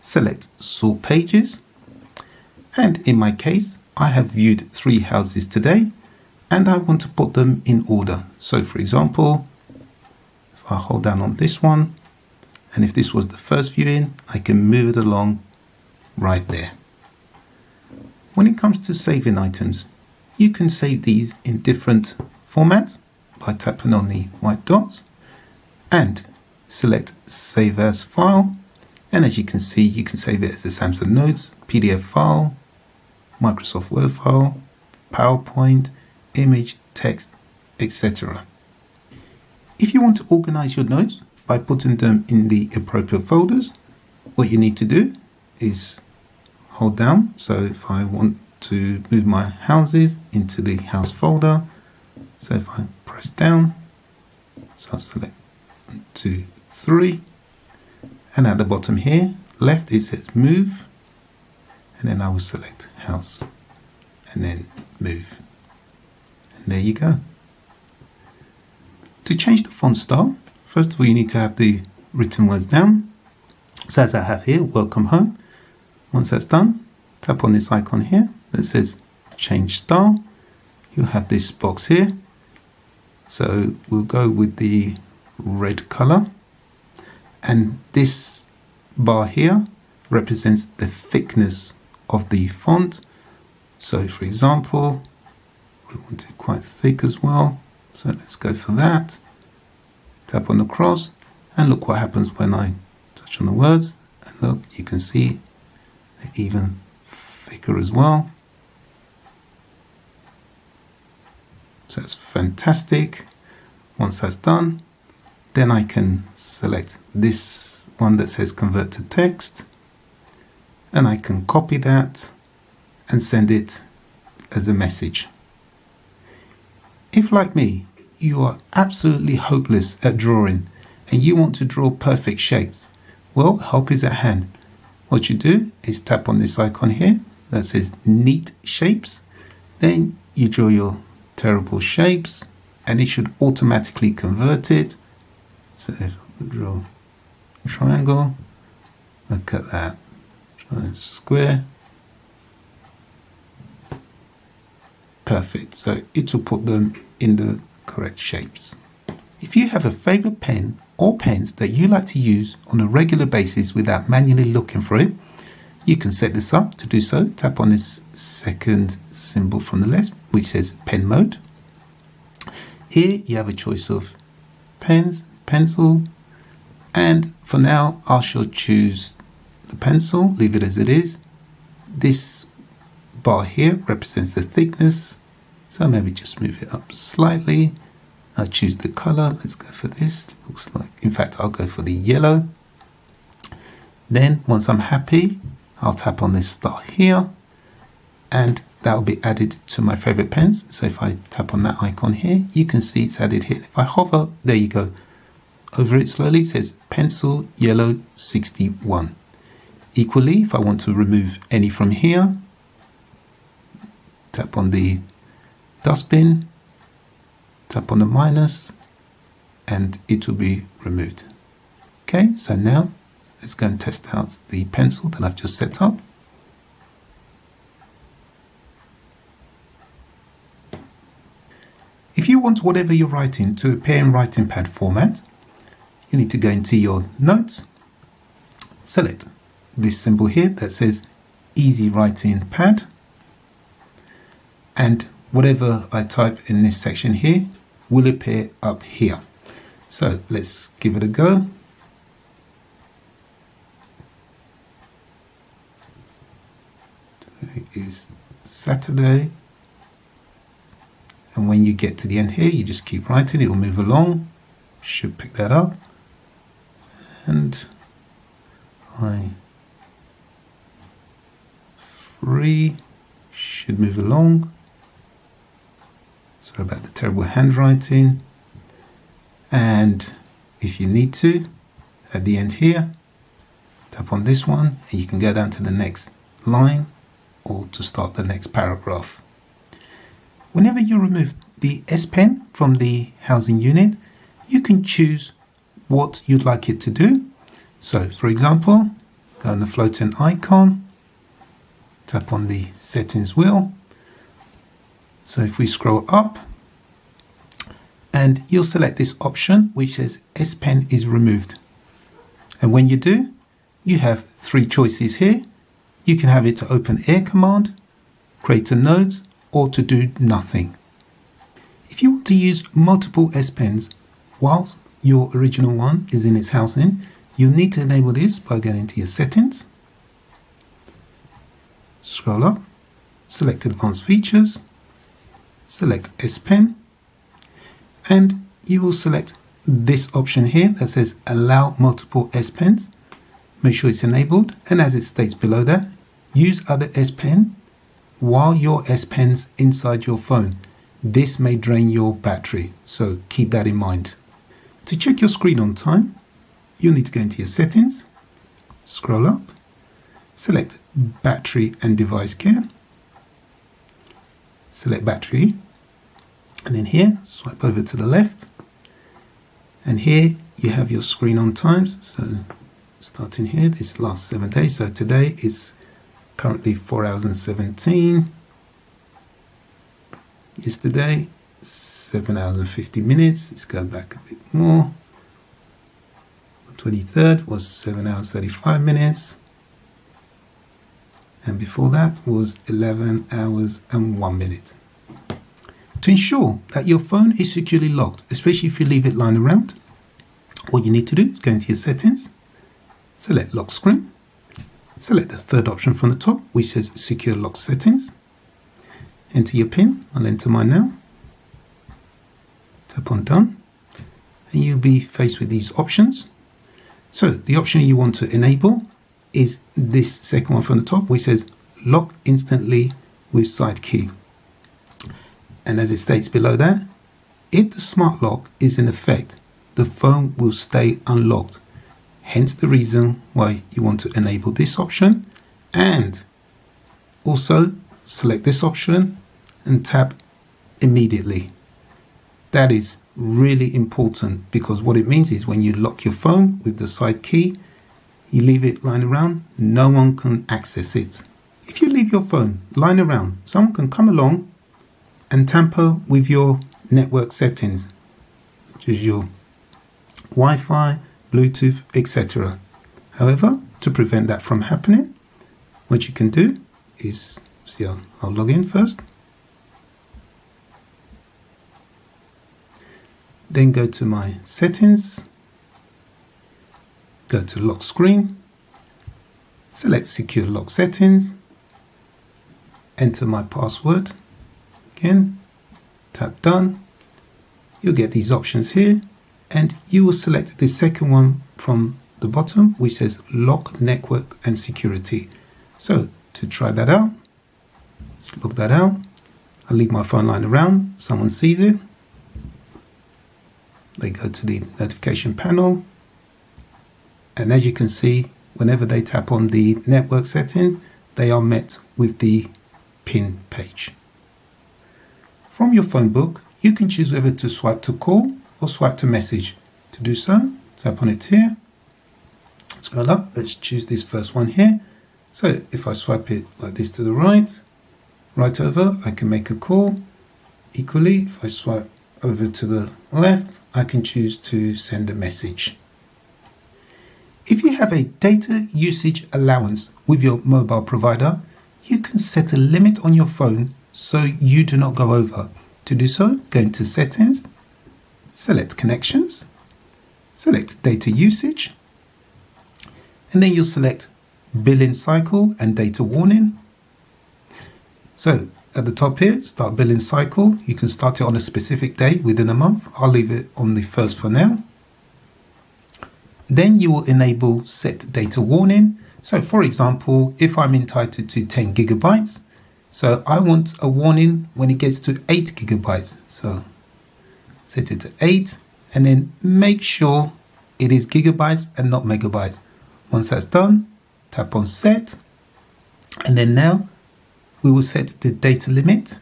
select Sort Pages, and in my case, I have viewed 3 houses today, and I want to put them in order. So for example, if I hold down on this one, and if this was the first viewing, I can move it along right there. When it comes to saving items, you can save these in different formats by tapping on the white dots and select Save As File. And as you can see, you can save it as a Samsung Notes, PDF file, Microsoft Word file, PowerPoint, image, text, etc. If you want to organize your notes by putting them in the appropriate folders, what you need to do is hold down. So if I want to move my houses into the house folder, so if I press down, so I'll select 1, 2, 3, and at the bottom here, left, it says move, and then I will select house, and then move, and there you go. To change the font style, first of all, you need to have the written words down. So as I have here, welcome home. Once that's done, tap on this icon here that says change style. You'll have this box here. So we'll go with the red color. And this bar here represents the thickness of the font. So for example, we want it quite thick as well. So let's go for that. Tap on the cross, and look what happens when I touch on the words. And look, you can see they're even thicker as well. So that's fantastic. Once that's done, then I can select this one that says convert to text, and I can copy that and send it as a message. If, like me, you are absolutely hopeless at drawing and you want to draw perfect shapes, well, help is at hand. What you do is tap on this icon here that says Neat Shapes. Then you draw your terrible shapes and it should automatically convert it. So if we draw a triangle, look at that, try a square. Perfect. So it will put them in the correct shapes. If you have a favorite pen or pens that you like to use on a regular basis without manually looking for it, you can set this up. To do so, tap on this second symbol from the left, which says pen mode. Here you have a choice of pens, pencil, And for now, I shall choose the pencil, leave it as it is. This bar here represents the thickness, so maybe just move it up slightly. I'll choose the color. Let's go for this. Looks like, in fact, I'll go for the yellow. Then once I'm happy, I'll tap on this star here, and that will be added to my favorite pens. So if I tap on that icon here, you can see it's added here. If I hover, there you go. Over it slowly, it says pencil yellow 61. Equally, if I want to remove any from here, tap on the dustbin, tap on the minus, and it will be removed. Okay, so now let's go and test out the pencil that I've just set up. If you want whatever you're writing to appear in writing pad format, you need to go into your notes, select this symbol here that says Easy Writing Pad, and whatever I type in this section here will appear up here. So let's give it a go. Today is Saturday, and when you get to the end here, you just keep writing, it will move along, should pick that up, and I3 should move along. Sorry about the terrible handwriting. And if you need to, at the end here, tap on this one and you can go down to the next line or to start the next paragraph. Whenever you remove the S Pen from the housing unit, you can choose what you'd like it to do. So for example, go on the floating icon, tap on the settings wheel. So if we scroll up, and you'll select this option which says S Pen is removed. And when you do, you have three choices here. You can have it to open Air Command, create a note, or to do nothing. If you want to use multiple S Pens whilst your original one is in its housing, you'll need to enable this by going into your settings, scroll up, select Advanced Features, select S Pen, and you will select this option here that says Allow Multiple S Pens. Make sure it's enabled, and as it states below that, use other S Pen while your S Pen's inside your phone. This may drain your battery, so keep that in mind. To check your screen on time, you'll need to go into your settings, scroll up, select Battery and Device Care, select Battery, and then here swipe over to the left, and here you have your screen on times. So starting here, this last 7 days, so today it's currently 4 hours and 17. Yesterday 7 hours and 50 minutes. Let's go back a bit more. 23rd was 7 hours 35 minutes, and before that was 11 hours and 1 minute. To ensure that your phone is securely locked, especially if you leave it lying around, all you need to do is go into your settings, select Lock Screen, select the third option from the top which says Secure Lock Settings, enter your PIN. I'll enter mine now, tap on Done, and you'll be faced with these options. So the option you want to enable is this second one from the top which says Lock Instantly with Side Key. And as it states below that, if the smart lock is in effect, the phone will stay unlocked. Hence the reason why you want to enable this option, and also select this option and tap Immediately. That is really important, because what it means is when you lock your phone with the side key, you leave it lying around, no one can access it. If you leave your phone lying around, someone can come along and tamper with your network settings, which is your Wi-Fi, Bluetooth, etc. However, to prevent that from happening, what you can do is, see, I'll log in first, then go to my settings, go to lock screen, select secure lock settings, enter my password, again, tap done. You'll get these options here, and you will select the second one from the bottom, which says lock network and security. So to try that out, let's look that out. I'll leave my phone line around, someone sees it. They go to the notification panel, and as you can see, whenever they tap on the network settings, they are met with the PIN page. From your phone book, you can choose whether to swipe to call or swipe to message. To do so, tap on it here, scroll up, let's choose this first one here. So if I swipe it like this to the right over, I can make a call. Equally, if I swipe over to the left, I can choose to send a message. If you have a data usage allowance with your mobile provider, you can set a limit on your phone so you do not go over. To do so, go into Settings, select Connections, select Data Usage, and then you'll select Billing Cycle and Data Warning. So at the top here, start billing cycle. You can start it on a specific day within a month. I'll leave it on the 1st for now. Then you will enable set data warning. So for example, if I'm entitled to 10 gigabytes, so I want a warning when it gets to 8 gigabytes. So set it to 8 and then make sure it is gigabytes and not megabytes. Once that's done, tap on set, and then now we will set the data limit.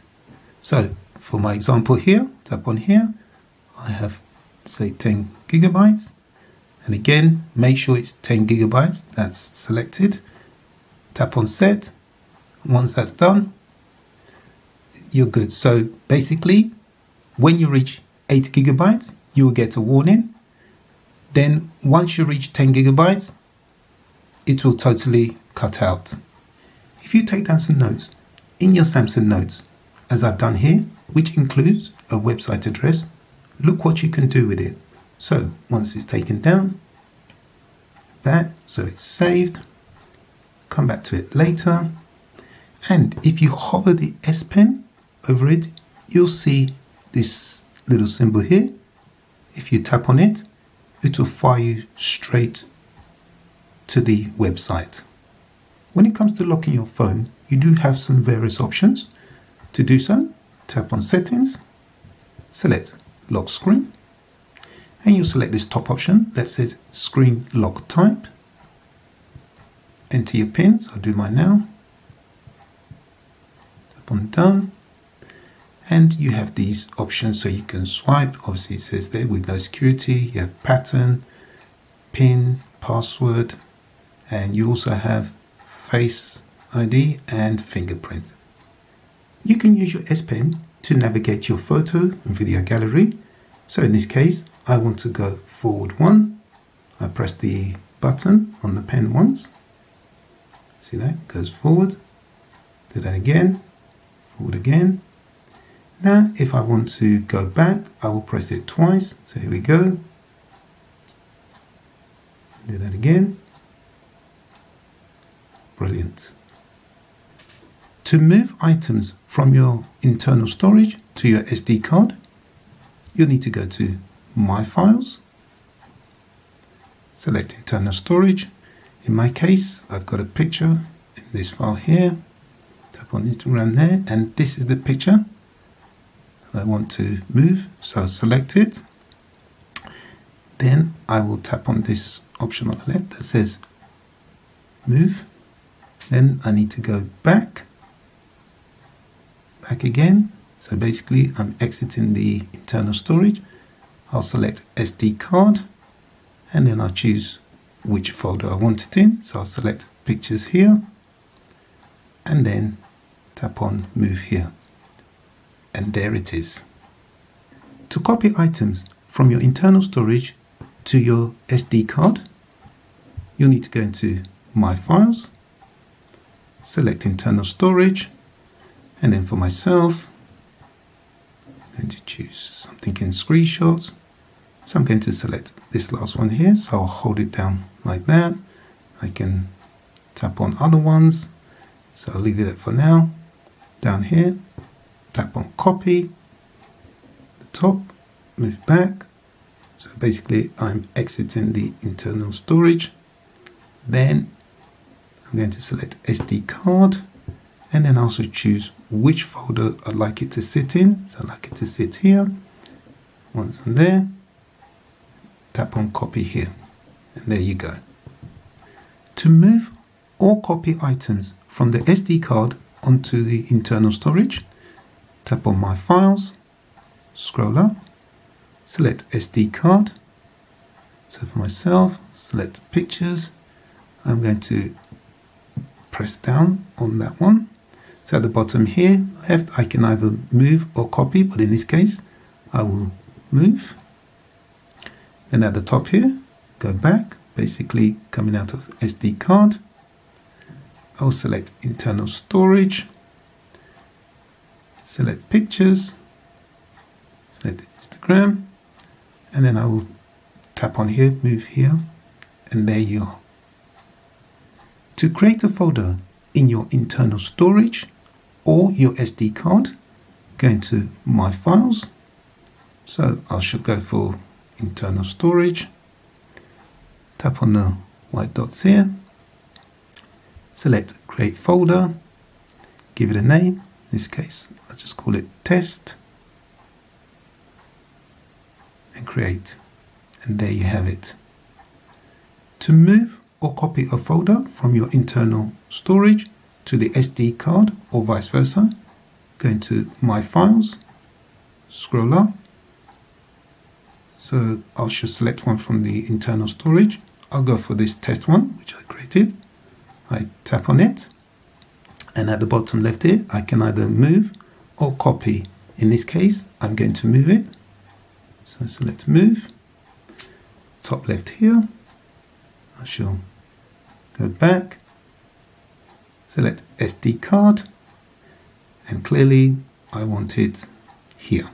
So for my example here, tap on here, I have say 10 gigabytes. And again, make sure it's 10 gigabytes, that's selected. Tap on set. Once that's done, you're good. So basically, when you reach 8 gigabytes, you will get a warning. Then once you reach 10 gigabytes, it will totally cut out. If you take down some notes in your Samsung Notes, as I've done here, which includes a website address, look what you can do with it. So once it's taken down, back, so it's saved, come back to it later, and if you hover the S Pen over it, you'll see this little symbol here. If you tap on it, it will fire you straight to the website. When it comes to locking your phone, you do have some various options. To do so, tap on Settings, select Lock Screen, and you'll select this top option that says Screen Lock Type. Enter your pins. I'll do mine now. Tap on Done. And you have these options so you can swipe. Obviously it says there with no security. You have pattern, pin, password, and you also have Face ID and fingerprint. You can use your S Pen to navigate your photo and video gallery. So in this case, I want to go forward one. I press the button on the pen once. See that? It goes forward. Do that again. Forward again. Now, if I want to go back, I will press it twice. So here we go. Do that again. Brilliant. To move items from your internal storage to your SD card, you'll need to go to My Files, select internal storage. In my case, I've got a picture in this file here. Tap on Instagram there, and this is the picture that I want to move. So I'll select it. Then I will tap on this option on the left that says Move. Then I need to go back again. So basically I'm exiting the internal storage. I'll select SD card, and then I'll choose which folder I want it in. So I'll select pictures here, and then tap on move here. And there it is. To copy items from your internal storage to your SD card, you'll need to go into My Files, select internal storage, and then for myself, I'm going to choose something in screenshots. So I'm going to select this last one here, so I'll hold it down like that. I can tap on other ones, so I'll leave it for now. Down here, tap on copy, the top, move back. So basically I'm exiting the internal storage. Then I'm going to select SD card, and then also choose which folder I'd like it to sit in. So I'd like it to sit here. Once I'm there, tap on copy here, and there you go. To move or copy items from the SD card onto the internal storage, tap on My Files, scroll up, select SD card. So for myself, select Pictures. I'm going to press down on that one. So at the bottom here, left, I can either move or copy, but in this case, I will move. Then at the top here, go back, basically coming out of SD card. I'll select internal storage, select pictures, select Instagram, and then I will tap on here, move here, and there you are. To create a folder in your internal storage or your SD card, go into My Files. So I should go for internal storage, tap on the white dots here, select create folder, give it a name. In this case, I'll just call it test, and create. And there you have it. To move or copy a folder from your internal storage to the SD card or vice versa, go into My Files, scroll up. So I should select one from the internal storage. I'll go for this test one, which I created. I tap on it, and at the bottom left here, I can either move or copy. In this case, I'm going to move it. So select move. Top left here, I shall go back, select SD card, and clearly I want it here.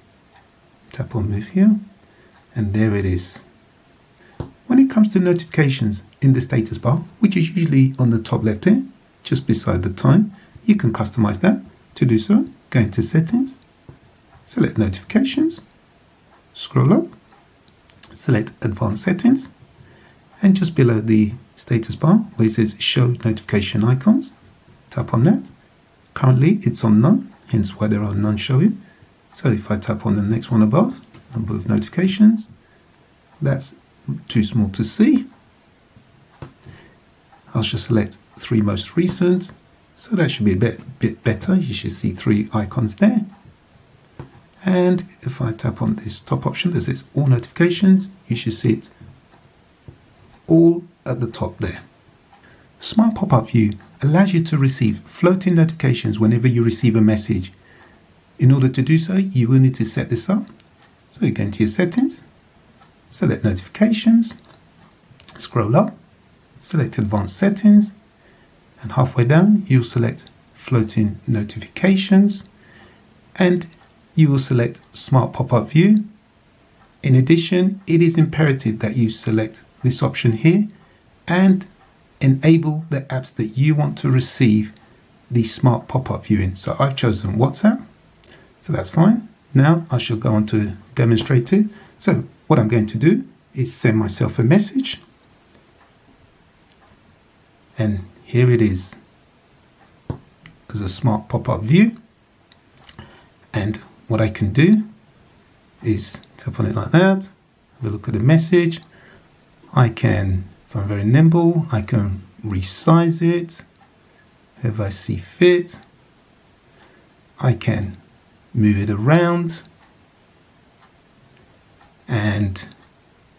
Tap on move here, and there it is. When it comes to notifications in the status bar, which is usually on the top left here, just beside the time, you can customize that. To do so, go into settings, select notifications, scroll up, select advanced settings, and just below the status bar where it says show notification icons, tap on that. Currently it's on none, hence why there are none showing. So if I tap on the next one above, number of notifications, that's too small to see. I'll just select 3 most recent, so that should be a bit better. You should see 3 icons there. And if I tap on this top option that says all notifications, you should see it all at the top there. Smart Pop-Up View allows you to receive floating notifications whenever you receive a message. In order to do so, you will need to set this up. So you go into your settings, select notifications, scroll up, select advanced settings, and halfway down you'll select floating notifications, and you will select Smart Pop-Up View. In addition, it is imperative that you select this option here and enable the apps that you want to receive the Smart Pop-Up Viewing. So I've chosen WhatsApp, so that's fine. Now I shall go on to demonstrate it. So what I'm going to do is send myself a message, and here it is as a Smart Pop-Up View. And what I can do is tap on it like that, have a look at the message. I can, if I'm very nimble, I can resize it if I see fit. I can move it around, and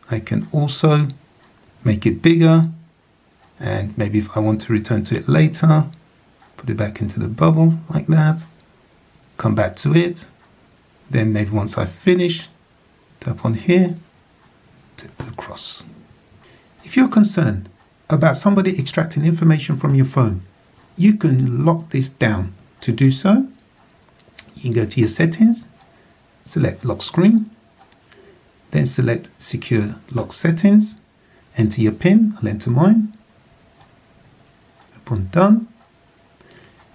I can also make it bigger, and maybe if I want to return to it later, put it back into the bubble like that, come back to it, then maybe once I finish, tap on here, tip it across. If you're concerned about somebody extracting information from your phone, you can lock this down. To do so, you can go to your settings, select lock screen, Then select Secure Lock Settings, enter your PIN, I'll enter mine. Upon done,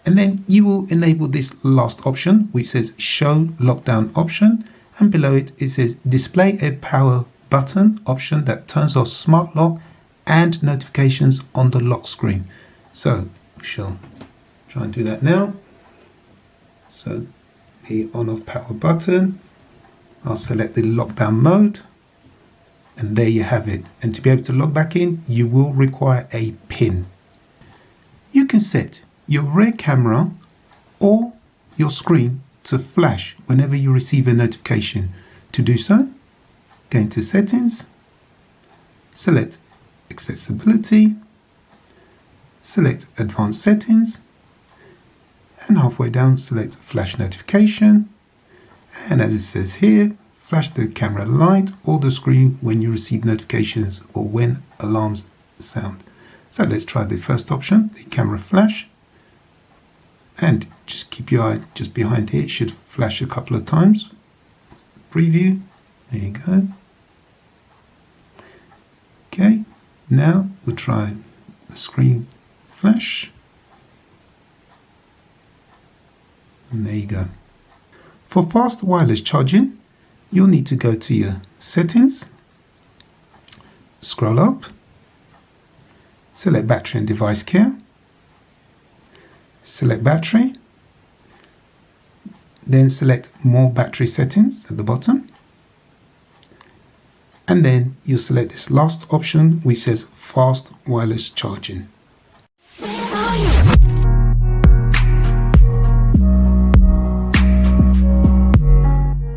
and then you will enable this last option which says Show Lockdown option, and below it it says Display a Power Button option that turns off Smart Lock and notifications on the lock screen. So we shall try and do that now. So the on-off power button, I'll select the lockdown mode, and there you have it. And to be able to log back in, you will require a PIN. You can set your rear camera or your screen to flash whenever you receive a notification. To do so, go into Settings, select Accessibility, select Advanced Settings, and halfway down select Flash Notification, and as it says here, flash the camera light or the screen when you receive notifications or when alarms sound. So let's try the first option, the camera flash, and just keep your eye just behind here, it should flash a couple of times. Preview, there you go. Okay, now we'll try the screen flash. And there you go. For fast wireless charging, you'll need to go to your settings, scroll up, select battery and device care, select battery, then select more battery settings at the bottom, and then you'll select this last option which says fast wireless charging.